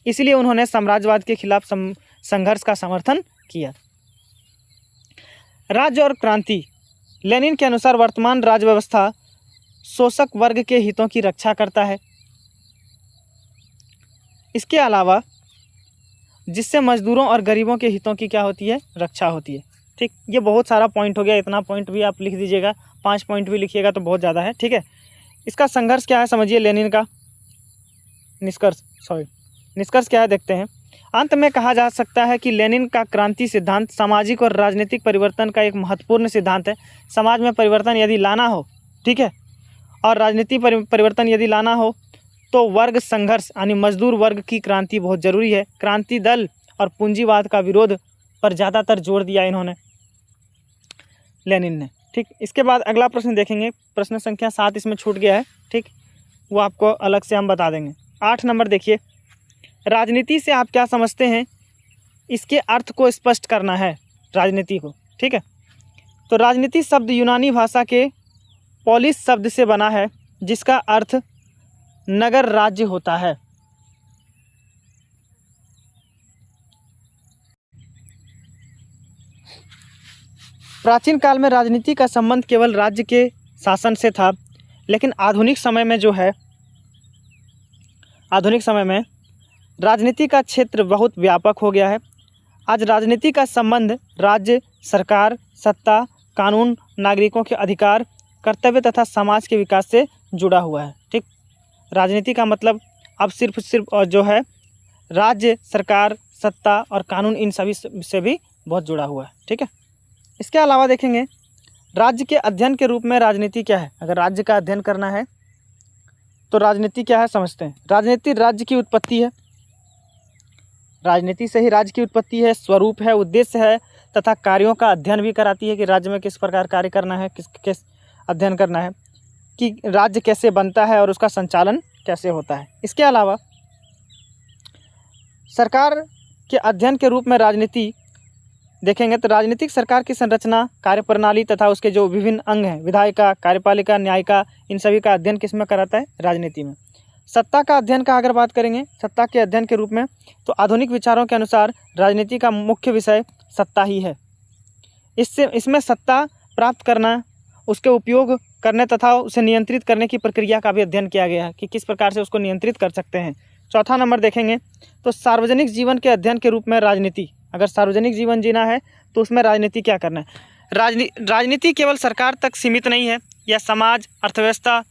इसलिए उन्होंने साम्राज्यवाद के खिलाफ संघर्ष का समर्थन किया। राज्य और क्रांति। लेनिन के अनुसार वर्तमान राज्य व्यवस्था शोषक वर्ग के हितों की रक्षा करता है। इसके अलावा जिससे मजदूरों और गरीबों के हितों की क्या होती है, रक्षा होती है। ठीक, ये बहुत सारा पॉइंट हो गया, इतना पॉइंट भी आप लिख दीजिएगा, 5 पॉइंट भी लिखिएगा तो बहुत ज़्यादा है। ठीक है, इसका संघर्ष क्या है समझिए, लेनिन का निष्कर्ष क्या है देखते हैं। अंत में कहा जा सकता है कि लेनिन का क्रांति सिद्धांत सामाजिक और राजनीतिक परिवर्तन का एक महत्वपूर्ण सिद्धांत है। समाज में परिवर्तन यदि लाना हो, ठीक है, और राजनीतिक परिवर्तन यदि लाना हो तो वर्ग संघर्ष यानी मजदूर वर्ग की क्रांति बहुत ज़रूरी है। क्रांति दल और पूंजीवाद का विरोध पर ज़्यादातर जोर दिया इन्होंने, लेनिन ने। ठीक, इसके बाद अगला प्रश्न देखेंगे, प्रश्न संख्या 7 इसमें छूट गया है। ठीक, वो आपको अलग से हम बता देंगे। 8 नंबर देखिए, राजनीति से आप क्या समझते हैं, इसके अर्थ को स्पष्ट करना है राजनीति को। ठीक है, तो राजनीति शब्द यूनानी भाषा के पॉलिस शब्द से बना है जिसका अर्थ नगर राज्य होता है। प्राचीन काल में राजनीति का संबंध केवल राज्य के शासन से था, लेकिन आधुनिक समय में राजनीति का क्षेत्र बहुत व्यापक हो गया है। आज राजनीति का संबंध राज्य, सरकार, सत्ता, कानून, नागरिकों के अधिकार, कर्तव्य तथा समाज के विकास से जुड़ा हुआ है। ठीक, राजनीति का मतलब अब सिर्फ और जो है राज्य, सरकार, सत्ता और कानून, इन सभी से भी बहुत जुड़ा हुआ है। ठीक है, इसके अलावा देखेंगे राज्य के अध्ययन के रूप में राजनीति क्या है। अगर राज्य का अध्ययन करना है तो राजनीति क्या है समझते हैं। राजनीति राज्य की उत्पत्ति है, राजनीति से ही राज्य की उत्पत्ति है, स्वरूप है, उद्देश्य है तथा कार्यों का अध्ययन भी कराती है कि राज्य में किस प्रकार कार्य करना है, किस अध्ययन करना है कि राज्य कैसे बनता है और उसका संचालन कैसे होता है। इसके अलावा सरकार के अध्ययन के रूप में राजनीति देखेंगे तो राजनीतिक सरकार की संरचना, कार्यप्रणाली तथा उसके जो विभिन्न अंग हैं, विधायिका, कार्यपालिका, न्यायिका, इन सभी का अध्ययन किस में कराता है, राजनीति में। सत्ता का अध्ययन का अगर बात करेंगे, सत्ता के अध्ययन के रूप में, तो आधुनिक विचारों के अनुसार राजनीति का मुख्य विषय सत्ता ही है। इसमें सत्ता प्राप्त करना, उसके उपयोग करने तथा उसे नियंत्रित करने की प्रक्रिया का भी अध्ययन किया गया है कि किस प्रकार से उसको नियंत्रित कर सकते हैं। चौथा नंबर देखेंगे तो सार्वजनिक जीवन के अध्ययन के रूप में राजनीति, अगर सार्वजनिक जीवन जीना है तो उसमें राजनीति क्या करना है। राजनीति केवल सरकार तक सीमित नहीं है, यह समाज, अर्थव्यवस्था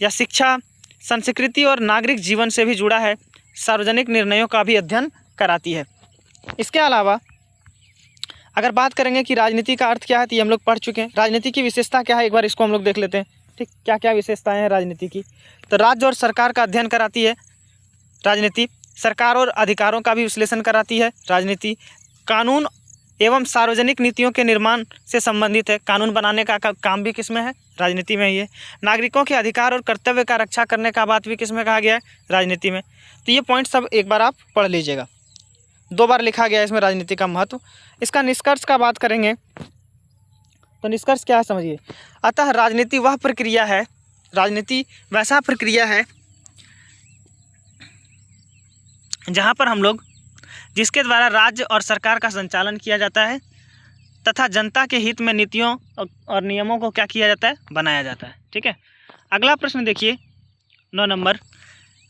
या शिक्षा संस्कृति और नागरिक जीवन से भी जुड़ा है, सार्वजनिक निर्णयों का भी अध्ययन कराती है। इसके अलावा अगर बात करेंगे कि राजनीति का अर्थ क्या है, तो ये हम लोग पढ़ चुके हैं। राजनीति की विशेषता क्या है, एक बार इसको हम लोग देख लेते हैं। ठीक, क्या क्या विशेषताएं हैं राजनीति की। तो राज्य और सरकार का अध्ययन कराती है राजनीति, सरकार और अधिकारों का भी विश्लेषण कराती है राजनीति, कानून एवं सार्वजनिक नीतियों के निर्माण से संबंधित है, कानून बनाने का काम भी किस में है, राजनीति में ही है। नागरिकों के अधिकार और कर्तव्य का रक्षा करने का बात भी किस में कहा गया है, राजनीति में। तो ये पॉइंट सब एक बार आप पढ़ लीजिएगा, 2 बार लिखा गया है इसमें राजनीति का महत्व। इसका निष्कर्ष का बात करेंगे तो निष्कर्ष क्या है समझिए। अतः राजनीति वह प्रक्रिया है, राजनीति वैसा प्रक्रिया है जहाँ पर हम लोग जिसके द्वारा राज्य और सरकार का संचालन किया जाता है तथा जनता के हित में नीतियों और नियमों को क्या किया जाता है, बनाया जाता है। ठीक है, अगला प्रश्न देखिए 9 नंबर,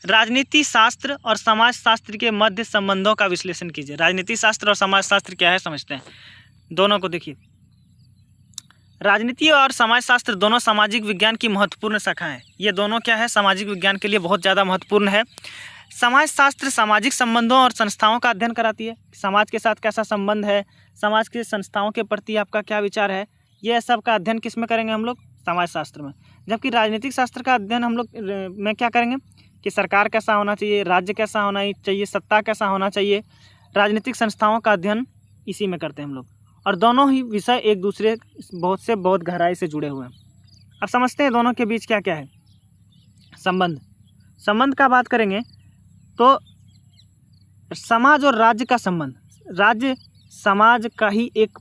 राजनीति शास्त्र और समाज शास्त्र के मध्य संबंधों का विश्लेषण कीजिए। राजनीति शास्त्र और समाज शास्त्र क्या है समझते हैं, दोनों को देखिए। राजनीति और समाज शास्त्र दोनों सामाजिक विज्ञान की महत्वपूर्ण शाखा हैं। ये दोनों क्या है, सामाजिक विज्ञान के लिए बहुत ज़्यादा महत्वपूर्ण है। समाज शास्त्र सामाजिक संबंधों और संस्थाओं का अध्ययन कराती है, समाज के साथ कैसा संबंध है, समाज की संस्थाओं के प्रति आपका क्या विचार है, ये सब का अध्ययन किस में करेंगे हम लोग, समाज शास्त्र में। जबकि राजनीतिक शास्त्र का अध्ययन हम लोग में क्या करेंगे कि सरकार कैसा होना चाहिए, राज्य कैसा होना चाहिए, सत्ता कैसा होना चाहिए, राजनीतिक संस्थाओं का अध्ययन इसी में करते हैं हम लोग। और दोनों ही विषय एक दूसरे बहुत गहराई से जुड़े हुए हैं। अब समझते हैं दोनों के बीच क्या क्या है संबंध का बात करेंगे तो समाज और राज्य का संबंध, राज्य समाज का ही एक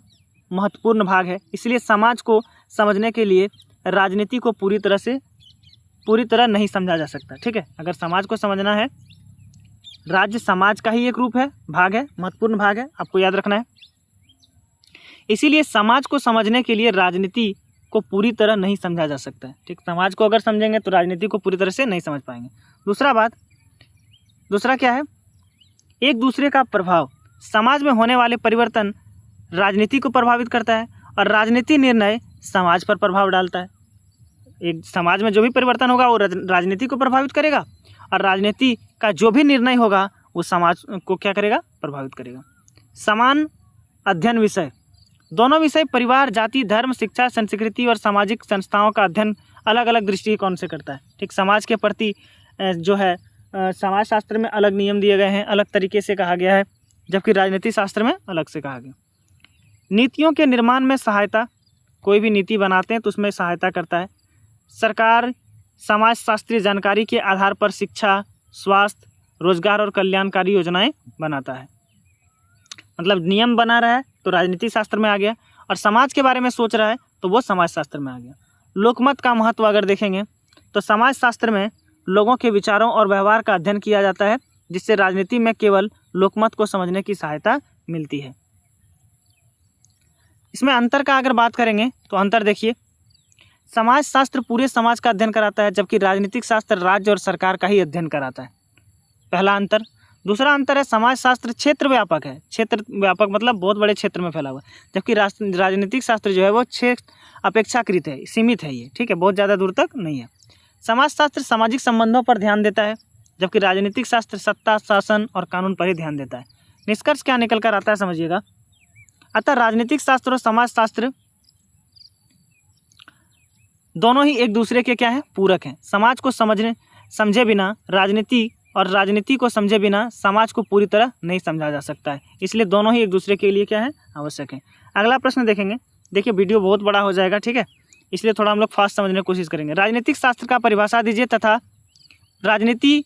महत्वपूर्ण भाग है, इसलिए समाज को समझने के लिए राजनीति को पूरी तरह नहीं समझा जा सकता। ठीक है, अगर समाज को समझना है, राज्य समाज का ही एक रूप है, भाग है, महत्वपूर्ण भाग है, आपको याद रखना है। इसीलिए समाज को समझने के लिए राजनीति को पूरी तरह नहीं समझा जा सकता है। ठीक, समाज को अगर समझेंगे तो राजनीति को पूरी तरह से नहीं समझ पाएंगे। दूसरा क्या है, एक दूसरे का प्रभाव, समाज में होने वाले परिवर्तन राजनीति को प्रभावित करता है और राजनीति निर्णय समाज पर प्रभाव डालता है। एक समाज में जो भी परिवर्तन होगा वो राजनीति को प्रभावित करेगा और राजनीति का जो भी निर्णय होगा वो समाज को क्या करेगा, प्रभावित करेगा। समान अध्ययन विषय, दोनों विषय परिवार, जाति, धर्म, शिक्षा, संस्कृति और सामाजिक संस्थाओं का अध्ययन अलग अलग दृष्टिकोण से करता है। ठीक, समाज के प्रति जो है समाज शास्त्र में अलग नियम दिए गए हैं, अलग तरीके से कहा गया है, जबकि राजनीति शास्त्र में अलग से कहा गया। नीतियों के निर्माण में सहायता, कोई भी नीति बनाते हैं तो उसमें सहायता करता है। सरकार समाज शास्त्रीय जानकारी के आधार पर शिक्षा, स्वास्थ्य, रोजगार और कल्याणकारी योजनाएं बनाता है। मतलब नियम बना रहा है तो राजनीति शास्त्र में आ गया, और समाज के बारे में सोच रहा है तो वो समाज शास्त्र में आ गया। लोकमत का महत्व अगर देखेंगे तो समाज शास्त्र में लोगों के विचारों और व्यवहार का अध्ययन किया जाता है, जिससे राजनीति में केवल लोकमत को समझने की सहायता मिलती है। इसमें अंतर का अगर बात करेंगे तो अंतर देखिए, समाज शास्त्र पूरे समाज का अध्ययन कराता है, जबकि राजनीतिक शास्त्र राज्य और सरकार का ही अध्ययन कराता है, पहला अंतर। दूसरा अंतर है, समाज शास्त्र क्षेत्र व्यापक है, क्षेत्र व्यापक मतलब बहुत बड़े क्षेत्र में फैला हुआ है, जबकि राजनीतिक शास्त्र जो है वो क्षेत्र अपेक्षाकृत है, सीमित है ये। ठीक है, बहुत ज़्यादा दूर तक नहीं है। समाज शास्त्र सामाजिक संबंधों पर ध्यान देता है, जबकि राजनीतिक शास्त्र सत्ता, शासन और कानून पर ही ध्यान देता है। निष्कर्ष क्या निकल कर आता है समझिएगा। अतः राजनीतिक शास्त्र और समाज शास्त्र दोनों ही एक दूसरे के क्या है, पूरक हैं। समाज को समझे बिना राजनीति और राजनीति को समझे बिना समाज को पूरी तरह नहीं समझा जा सकता है, इसलिए दोनों ही एक दूसरे के लिए क्या है, आवश्यक है। अगला प्रश्न देखेंगे। देखिए वीडियो बहुत बड़ा हो जाएगा, ठीक है, इसलिए थोड़ा हम लोग फास्ट समझने की कोशिश करेंगे। राजनीतिक शास्त्र का परिभाषा दीजिए तथा राजनीति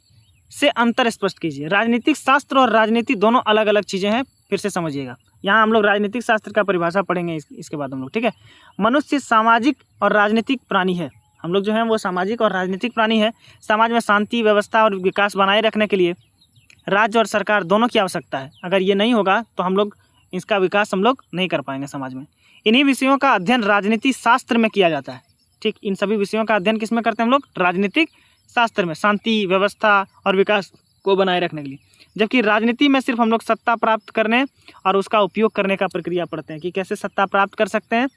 से अंतर स्पष्ट कीजिए। राजनीतिक शास्त्र और राजनीति दोनों अलग अलग चीज़ें हैं, फिर से समझिएगा। यहाँ हम लोग राजनीतिक शास्त्र का परिभाषा पढ़ेंगे इसके बाद हम लोग, ठीक है। मनुष्य सामाजिक और राजनीतिक प्राणी है, हम लोग जो हैं वो सामाजिक और राजनीतिक प्राणी है। समाज में शांति, व्यवस्था और विकास बनाए रखने के लिए राज्य और सरकार दोनों की आवश्यकता है। अगर ये नहीं होगा तो हम लोग इसका विकास हम लोग नहीं कर पाएंगे समाज में। इन्हीं विषयों का अध्ययन राजनीति शास्त्र में किया जाता है, ठीक। इन सभी विषयों का अध्ययन किस में करते हैं हम लोग, राजनीतिक शास्त्र में, शांति, व्यवस्था और विकास को बनाए रखने के लिए। जबकि राजनीति में सिर्फ हम लोग सत्ता प्राप्त करने और उसका उपयोग करने का प्रक्रिया पढ़ते हैं कि कैसे सत्ता प्राप्त कर सकते हैं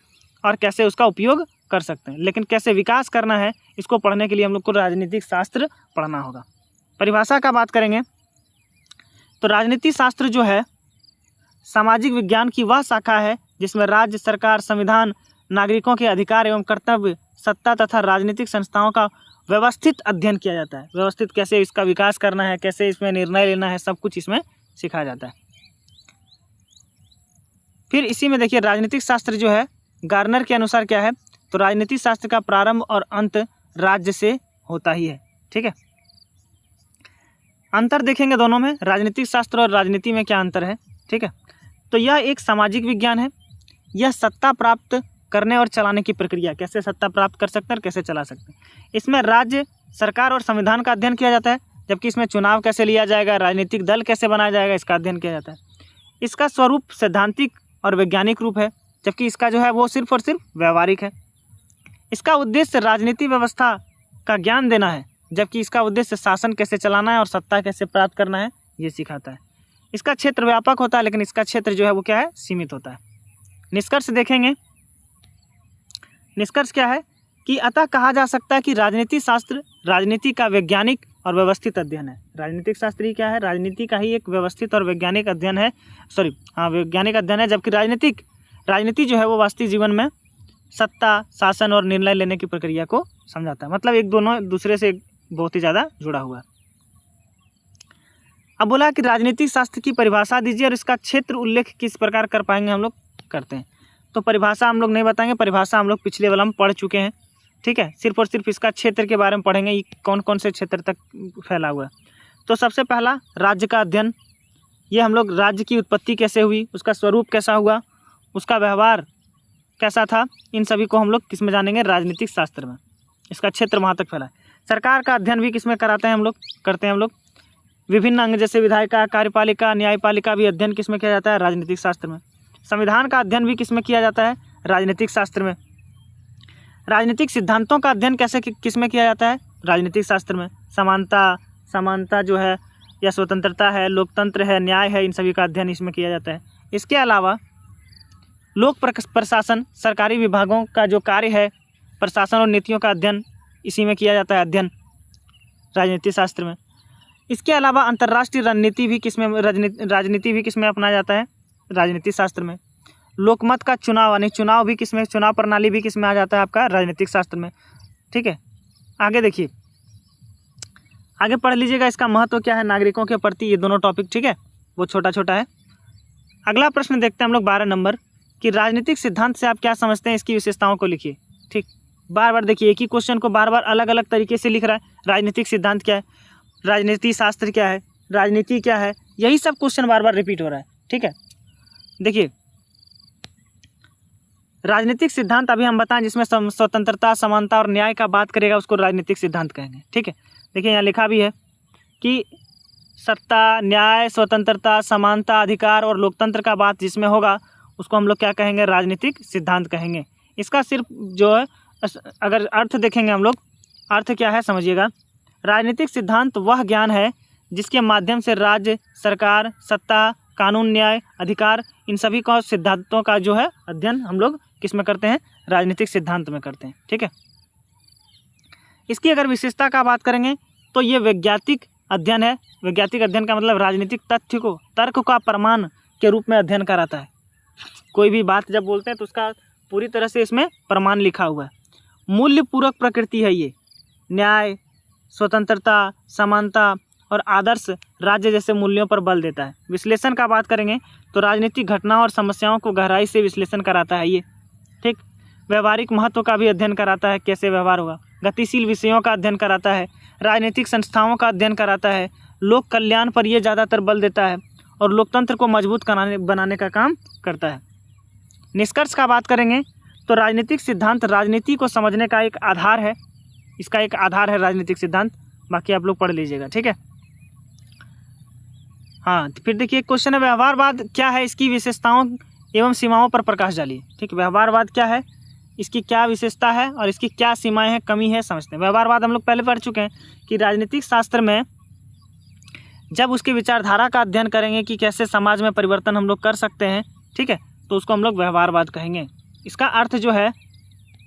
और कैसे उसका उपयोग कर सकते हैं। लेकिन कैसे विकास करना है, इसको पढ़ने के लिए हम लोग को राजनीतिक शास्त्र पढ़ना होगा। परिभाषा का बात करेंगे तो राजनीति शास्त्र जो है सामाजिक विज्ञान की वह शाखा है जिसमें राज्य सरकार, संविधान, नागरिकों के अधिकार एवं कर्तव्य, सत्ता तथा राजनीतिक संस्थाओं का व्यवस्थित अध्ययन किया जाता है। व्यवस्थित कैसे इसका विकास करना है, कैसे इसमें निर्णय लेना है, सब कुछ इसमें सिखाया जाता है। फिर इसी में देखिए राजनीतिक शास्त्र जो है गार्नर के अनुसार क्या है, तो राजनीतिक शास्त्र का प्रारंभ और अंत राज्य से होता ही है। ठीक है, अंतर देखेंगे दोनों में, राजनीतिक शास्त्र और राजनीति में क्या अंतर है। ठीक है, तो यह एक सामाजिक विज्ञान है। यह सत्ता प्राप्त करने और चलाने की प्रक्रिया, कैसे सत्ता प्राप्त कर सकते हैं और कैसे चला सकते हैं। इसमें राज्य सरकार और संविधान का अध्ययन किया जाता है, जबकि इसमें चुनाव कैसे लिया जाएगा, राजनीतिक दल कैसे बनाया जाएगा, इसका अध्ययन किया जाता है। इसका स्वरूप सैद्धांतिक और वैज्ञानिक रूप है, जबकि इसका जो है वो सिर्फ और सिर्फ व्यवहारिक है। इसका उद्देश्य राजनीति व्यवस्था का ज्ञान देना है, जबकि इसका उद्देश्य शासन कैसे चलाना है और सत्ता कैसे प्राप्त करना है ये सिखाता है। इसका क्षेत्र व्यापक होता है, लेकिन इसका क्षेत्र जो है वो क्या है, सीमित होता है। निष्कर्ष देखेंगे, निष्कर्ष क्या है कि अतः कहा जा सकता है कि राजनीति शास्त्र राजनीति का वैज्ञानिक और व्यवस्थित अध्ययन है। राजनीतिक शास्त्र ही क्या है, राजनीति का ही एक व्यवस्थित और वैज्ञानिक अध्ययन है, वैज्ञानिक अध्ययन है। जबकि राजनीति जो है वो वास्तविक जीवन में सत्ता, शासन और निर्णय लेने की प्रक्रिया को समझाता है। मतलब एक दोनों दूसरे से बहुत ही ज़्यादा जुड़ा हुआ है। अब बोला कि राजनीतिक शास्त्र की परिभाषा दीजिए और इसका क्षेत्र उल्लेख किस प्रकार कर पाएंगे, हम लोग करते हैं। तो परिभाषा हम लोग नहीं बताएंगे, परिभाषा हम लोग पिछले वाला में पढ़ चुके हैं। ठीक है, सिर्फ और सिर्फ इसका क्षेत्र के बारे में पढ़ेंगे, ये कौन कौन से क्षेत्र तक फैला हुआ है। तो सबसे पहला राज्य का अध्ययन, ये हम लोग राज्य की उत्पत्ति कैसे हुई, उसका स्वरूप कैसा हुआ, उसका व्यवहार कैसा था, इन सभी को हम लोग किस में जानेंगे, राजनीतिक शास्त्र में। इसका क्षेत्र वहाँ तक फैला है। सरकार का अध्ययन भी किसमें कराते हैं हम लोग, करते हैं हम लोग। विभिन्न अंग जैसे विधायिका, कार्यपालिका, न्यायपालिका भी अध्ययन किसमें किया जाता है, राजनीतिक शास्त्र में। संविधान का अध्ययन भी किसमें किया जाता है, राजनीतिक शास्त्र में। राजनीतिक सिद्धांतों का अध्ययन कैसे किसमें किया जाता है, राजनीतिक शास्त्र में। समानता जो है या स्वतंत्रता है, लोकतंत्र है, न्याय है, इन सभी का अध्ययन इसमें किया जाता है। इसके अलावा लोक प्रशासन, सरकारी विभागों का जो कार्य है, प्रशासन और नीतियों का अध्ययन इसी में किया जाता है, अध्ययन राजनीतिक शास्त्र में। इसके अलावा अंतर्राष्ट्रीय रणनीति भी किसमें, राजनीति भी किसमें अपनाया जाता है, राजनीतिक शास्त्र में। लोकमत का चुनाव यानी चुनाव भी किसमें, चुनाव प्रणाली भी किसमें आ जाता है, आपका राजनीतिक शास्त्र में। ठीक है, आगे देखिए, आगे पढ़ लीजिएगा इसका महत्व क्या है नागरिकों के प्रति, ये दोनों टॉपिक। ठीक है, वो छोटा छोटा है। अगला प्रश्न देखते हैं हम लोग 12 नंबर कि राजनीतिक सिद्धांत से आप क्या समझते हैं, इसकी विशेषताओं को लिखिए। ठीक, बार बार देखिए, एक ही क्वेश्चन को बार बार अलग अलग तरीके से लिख रहा है। राजनीतिक सिद्धांत क्या है, राजनीति शास्त्र क्या है, राजनीति क्या है, यही सब क्वेश्चन बार बार रिपीट हो रहा है। ठीक है, देखिए राजनीतिक सिद्धांत अभी हम बताएं जिसमें स्वतंत्रता, समानता और न्याय का बात करेगा, उसको राजनीतिक सिद्धांत कहेंगे। ठीक है, देखिए यहाँ लिखा भी है कि सत्ता, न्याय, स्वतंत्रता, समानता, अधिकार और लोकतंत्र का बात जिसमें होगा उसको हम लोग क्या कहेंगे, राजनीतिक सिद्धांत कहेंगे। इसका सिर्फ जो है अगर अर्थ देखेंगे हम लोग, अर्थ क्या है समझिएगा। राजनीतिक सिद्धांत वह ज्ञान है जिसके माध्यम से राज्य, सरकार, सत्ता, कानून, न्याय, अधिकार, इन सभी का सिद्धांतों का जो है अध्ययन हम लोग किस में करते हैं, राजनीतिक सिद्धांत में करते हैं। ठीक है, इसकी अगर विशेषता का बात करेंगे तो ये वैज्ञानिक अध्ययन है। वैज्ञानिक अध्ययन का मतलब राजनीतिक तथ्य को तर्क का प्रमाण के रूप में अध्ययन कराता है। कोई भी बात जब बोलते हैं तो उसका पूरी तरह से इसमें प्रमाण लिखा हुआ है। मूल्य पूरक प्रकृति है ये। न्याय, स्वतंत्रता, समानता और आदर्श राज्य जैसे मूल्यों पर बल देता है। विश्लेषण का बात करेंगे तो राजनीतिक घटनाओं और समस्याओं को गहराई से विश्लेषण कराता है ये। ठीक, व्यवहारिक महत्व का भी अध्ययन कराता है, कैसे व्यवहार होगा। गतिशील विषयों का अध्ययन कराता है, राजनीतिक संस्थाओं का अध्ययन कराता है, लोक कल्याण पर ये ज़्यादातर बल देता है और लोकतंत्र को मजबूत बनाने का काम करता है। निष्कर्ष का बात करेंगे तो राजनीतिक सिद्धांत राजनीति को समझने का एक आधार है। इसका एक आधार है राजनीतिक सिद्धांत, बाकी आप लोग पढ़ लीजिएगा। ठीक है, हाँ, तो फिर देखिए क्वेश्चन है व्यवहारवाद क्या है, इसकी विशेषताओं एवं सीमाओं पर प्रकाश डालिए। ठीक, व्यवहारवाद क्या है, इसकी क्या विशेषता है और इसकी क्या सीमाएं हैं, कमी है, समझते हैं। व्यवहारवाद हम लोग पहले पढ़ चुके हैं कि राजनीतिक शास्त्र में जब उसकी विचारधारा का अध्ययन करेंगे कि कैसे समाज में परिवर्तन हम लोग कर सकते हैं, ठीक है, तो उसको हम लोग व्यवहारवाद कहेंगे। इसका अर्थ जो है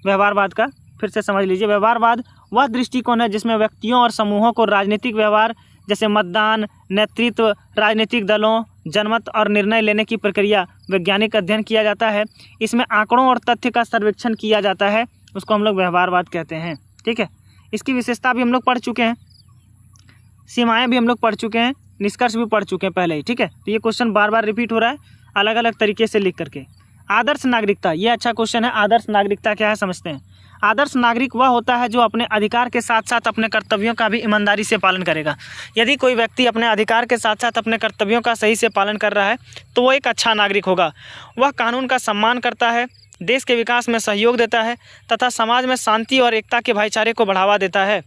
व्यवहारवाद का, फिर से समझ लीजिए, व्यवहारवाद वह दृष्टिकोण है जिसमें व्यक्तियों और समूहों को राजनीतिक व्यवहार जैसे मतदान, नेतृत्व, राजनीतिक दलों, जनमत और निर्णय लेने की प्रक्रिया वैज्ञानिक अध्ययन किया जाता है। इसमें आंकड़ों और तथ्य का सर्वेक्षण किया जाता है, उसको हम लोग व्यवहारवाद कहते हैं। ठीक है, इसकी विशेषता भी हम लोग पढ़ चुके हैं, सीमाएं भी हम लोग पढ़ चुके हैं, निष्कर्ष भी पढ़ चुके हैं पहले ही। ठीक है, तो ये क्वेश्चन बार बार रिपीट हो रहा है अलग अलग तरीके से लिख करके। आदर्श नागरिकता, ये अच्छा क्वेश्चन है। आदर्श नागरिकता क्या है समझते हैं। आदर्श नागरिक वह होता है जो अपने अधिकार के साथ साथ अपने कर्तव्यों का भी ईमानदारी से पालन करेगा। यदि कोई व्यक्ति अपने अधिकार के साथ साथ अपने कर्तव्यों का सही से पालन कर रहा है तो वो एक अच्छा नागरिक होगा। वह कानून का सम्मान करता है, देश के विकास में सहयोग देता है तथा समाज में शांति और एकता के भाईचारे को बढ़ावा देता है।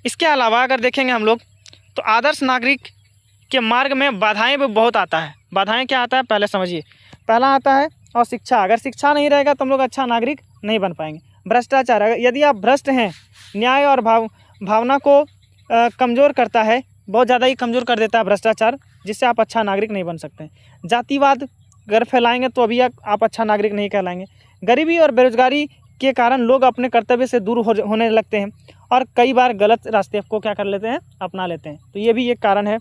इसके अलावा अगर देखेंगे हम लोग तो आदर्श नागरिक के मार्ग में बाधाएं भी बहुत आता है। बाधाएं क्या आता है पहले समझिए। पहला आता है और शिक्षा। अगर शिक्षा नहीं रहेगा तो हम लोग अच्छा नागरिक नहीं बन पाएंगे। भ्रष्टाचार, यदि आप भ्रष्ट हैं, न्याय और भावना को कमज़ोर करता है, बहुत ज़्यादा ही कमज़ोर कर देता है भ्रष्टाचार, जिससे आप अच्छा नागरिक नहीं बन सकते। जातिवाद अगर फैलाएंगे तो अभी आप अच्छा नागरिक नहीं कहलाएंगे। गरीबी और बेरोजगारी के कारण लोग अपने कर्तव्य से दूर होने लगते हैं और कई बार गलत रास्ते को क्या कर लेते हैं, अपना लेते हैं। तो ये भी एक कारण है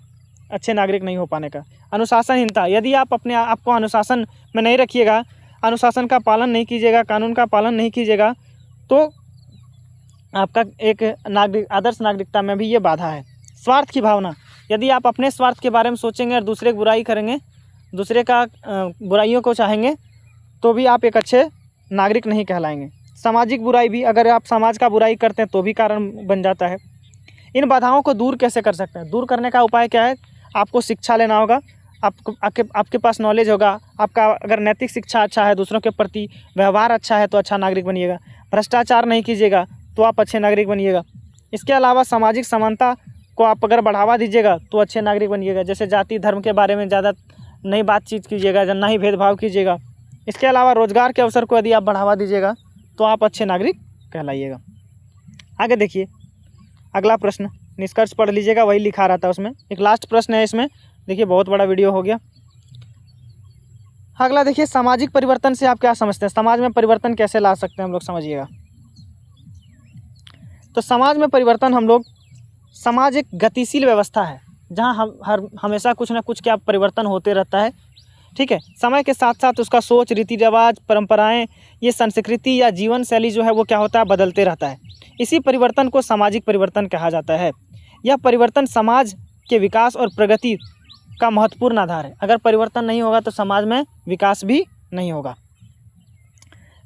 अच्छे नागरिक नहीं हो पाने का। अनुशासनहीनता, यदि आप अपने आप को अनुशासन में नहीं रखिएगा, अनुशासन का पालन नहीं कीजिएगा, कानून का पालन नहीं कीजिएगा, तो आपका एक आदर्श नागरिकता में भी ये बाधा है। स्वार्थ की भावना, यदि आप अपने स्वार्थ के बारे में सोचेंगे और दूसरे की बुराई करेंगे, दूसरे का बुराइयों को चाहेंगे, तो भी आप एक अच्छे नागरिक नहीं कहलाएंगे। सामाजिक बुराई भी, अगर आप समाज का बुराई करते हैं तो भी कारण बन जाता है। इन बाधाओं को दूर कैसे कर सकते हैं? दूर करने का उपाय क्या है? आपको शिक्षा लेना होगा, आपके पास नॉलेज होगा, आपका अगर नैतिक शिक्षा अच्छा है, दूसरों के प्रति व्यवहार अच्छा है तो अच्छा नागरिक बनिएगा। भ्रष्टाचार नहीं कीजिएगा तो आप अच्छे नागरिक बनिएगा। इसके अलावा सामाजिक समानता को आप अगर बढ़ावा दीजिएगा तो अच्छे नागरिक बनिएगा। जैसे जाति धर्म के बारे में ज़्यादा नहीं बातचीत कीजिएगा, ना ही भेदभाव कीजिएगा। इसके अलावा रोजगार के अवसर को यदि आप बढ़ावा दीजिएगा तो आप अच्छे नागरिक कहलाइएगा। आगे देखिए अगला प्रश्न, निष्कर्ष पढ़ लीजिएगा, वही लिखा रहता है उसमें। एक लास्ट प्रश्न है इसमें, देखिए बहुत बड़ा वीडियो हो गया। अगला देखिए, सामाजिक परिवर्तन से आप क्या समझते हैं? समाज में परिवर्तन कैसे ला सकते हैं हम लोग, समझिएगा। तो समाज में परिवर्तन हम लोग, समाज एक गतिशील व्यवस्था है जहां हमेशा कुछ ना कुछ क्या परिवर्तन होते रहता है। ठीक है, समय के साथ साथ उसका सोच, रीति रिवाज, परंपराएं, ये संस्कृति या जीवन शैली जो है वो क्या होता है, बदलते रहता है। इसी परिवर्तन को सामाजिक परिवर्तन कहा जाता है। यह परिवर्तन समाज के विकास और प्रगति का महत्वपूर्ण आधार है। अगर परिवर्तन नहीं होगा तो समाज में विकास भी नहीं होगा।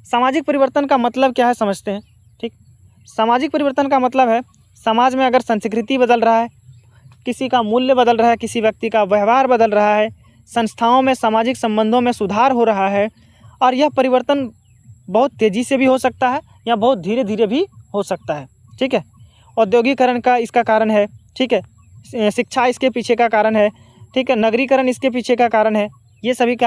सामाजिक परिवर्तन का मतलब क्या है समझते हैं। ठीक, सामाजिक परिवर्तन का मतलब है समाज में अगर संस्कृति बदल रहा है, किसी का मूल्य बदल रहा है, किसी व्यक्ति का व्यवहार बदल रहा है, संस्थाओं में सामाजिक संबंधों में सुधार हो रहा है, और यह परिवर्तन बहुत तेज़ी से भी हो सकता है या बहुत धीरे धीरे भी हो सकता है। ठीक है, औद्योगिकरण का इसका कारण है। ठीक है, शिक्षा इसके पीछे का कारण है। ठीक है, नगरीकरण इसके पीछे का कारण है। ये सभी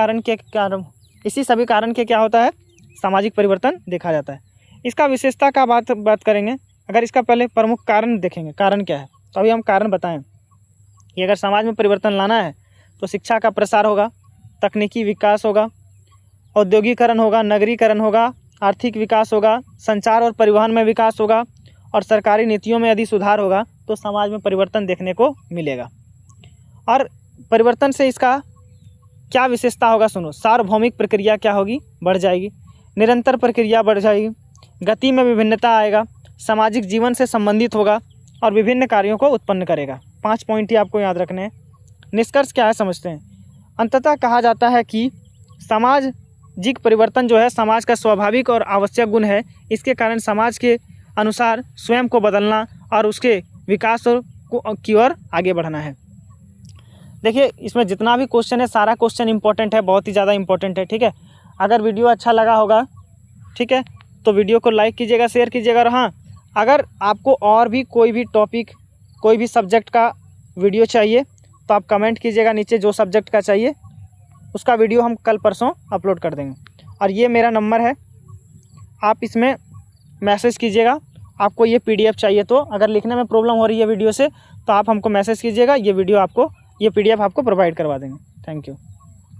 इसी सभी कारण के क्या होता है, सामाजिक परिवर्तन देखा जाता है। इसका विशेषता का बात करेंगे। अगर इसका पहले प्रमुख कारण देखेंगे, कारण क्या है, तो अभी हम कारण बताएं कि अगर समाज में परिवर्तन लाना है तो शिक्षा का प्रसार होगा, तकनीकी विकास होगा, औद्योगिकरण होगा, नगरीकरण होगा, आर्थिक विकास होगा, संचार और परिवहन में विकास होगा, और सरकारी नीतियों में यदि सुधार होगा तो समाज में परिवर्तन देखने को मिलेगा। और परिवर्तन से इसका क्या विशेषता होगा, सुनो। सार्वभौमिक प्रक्रिया क्या होगी, बढ़ जाएगी। निरंतर प्रक्रिया बढ़ जाएगी। गति में विभिन्नता आएगा। सामाजिक जीवन से संबंधित होगा और विभिन्न कार्यों को उत्पन्न करेगा। 5 पॉइंट ही आपको याद रखने हैं। निष्कर्ष क्या है समझते हैं। अंततः कहा जाता है कि सामाजिक परिवर्तन जो है समाज का स्वाभाविक और आवश्यक गुण है। इसके कारण समाज के अनुसार स्वयं को बदलना और उसके विकास की ओर आगे बढ़ना है। देखिए इसमें जितना भी क्वेश्चन है सारा क्वेश्चन इंपॉर्टेंट है, बहुत ही ज़्यादा इंपॉर्टेंट है। ठीक है, अगर वीडियो अच्छा लगा होगा, ठीक है, तो वीडियो को लाइक कीजिएगा, शेयर कीजिएगा। और हाँ, अगर आपको और भी कोई भी टॉपिक, कोई भी सब्जेक्ट का वीडियो चाहिए तो आप कमेंट कीजिएगा नीचे, जो सब्जेक्ट का चाहिए उसका वीडियो हम कल परसों अपलोड कर देंगे। और ये मेरा नंबर है, आप इसमें मैसेज कीजिएगा। आपको ये PDF चाहिए तो, अगर लिखने में प्रॉब्लम हो रही है वीडियो से, तो आप हमको मैसेज कीजिएगा, ये PDF आपको प्रोवाइड करवा देंगे। Thank you.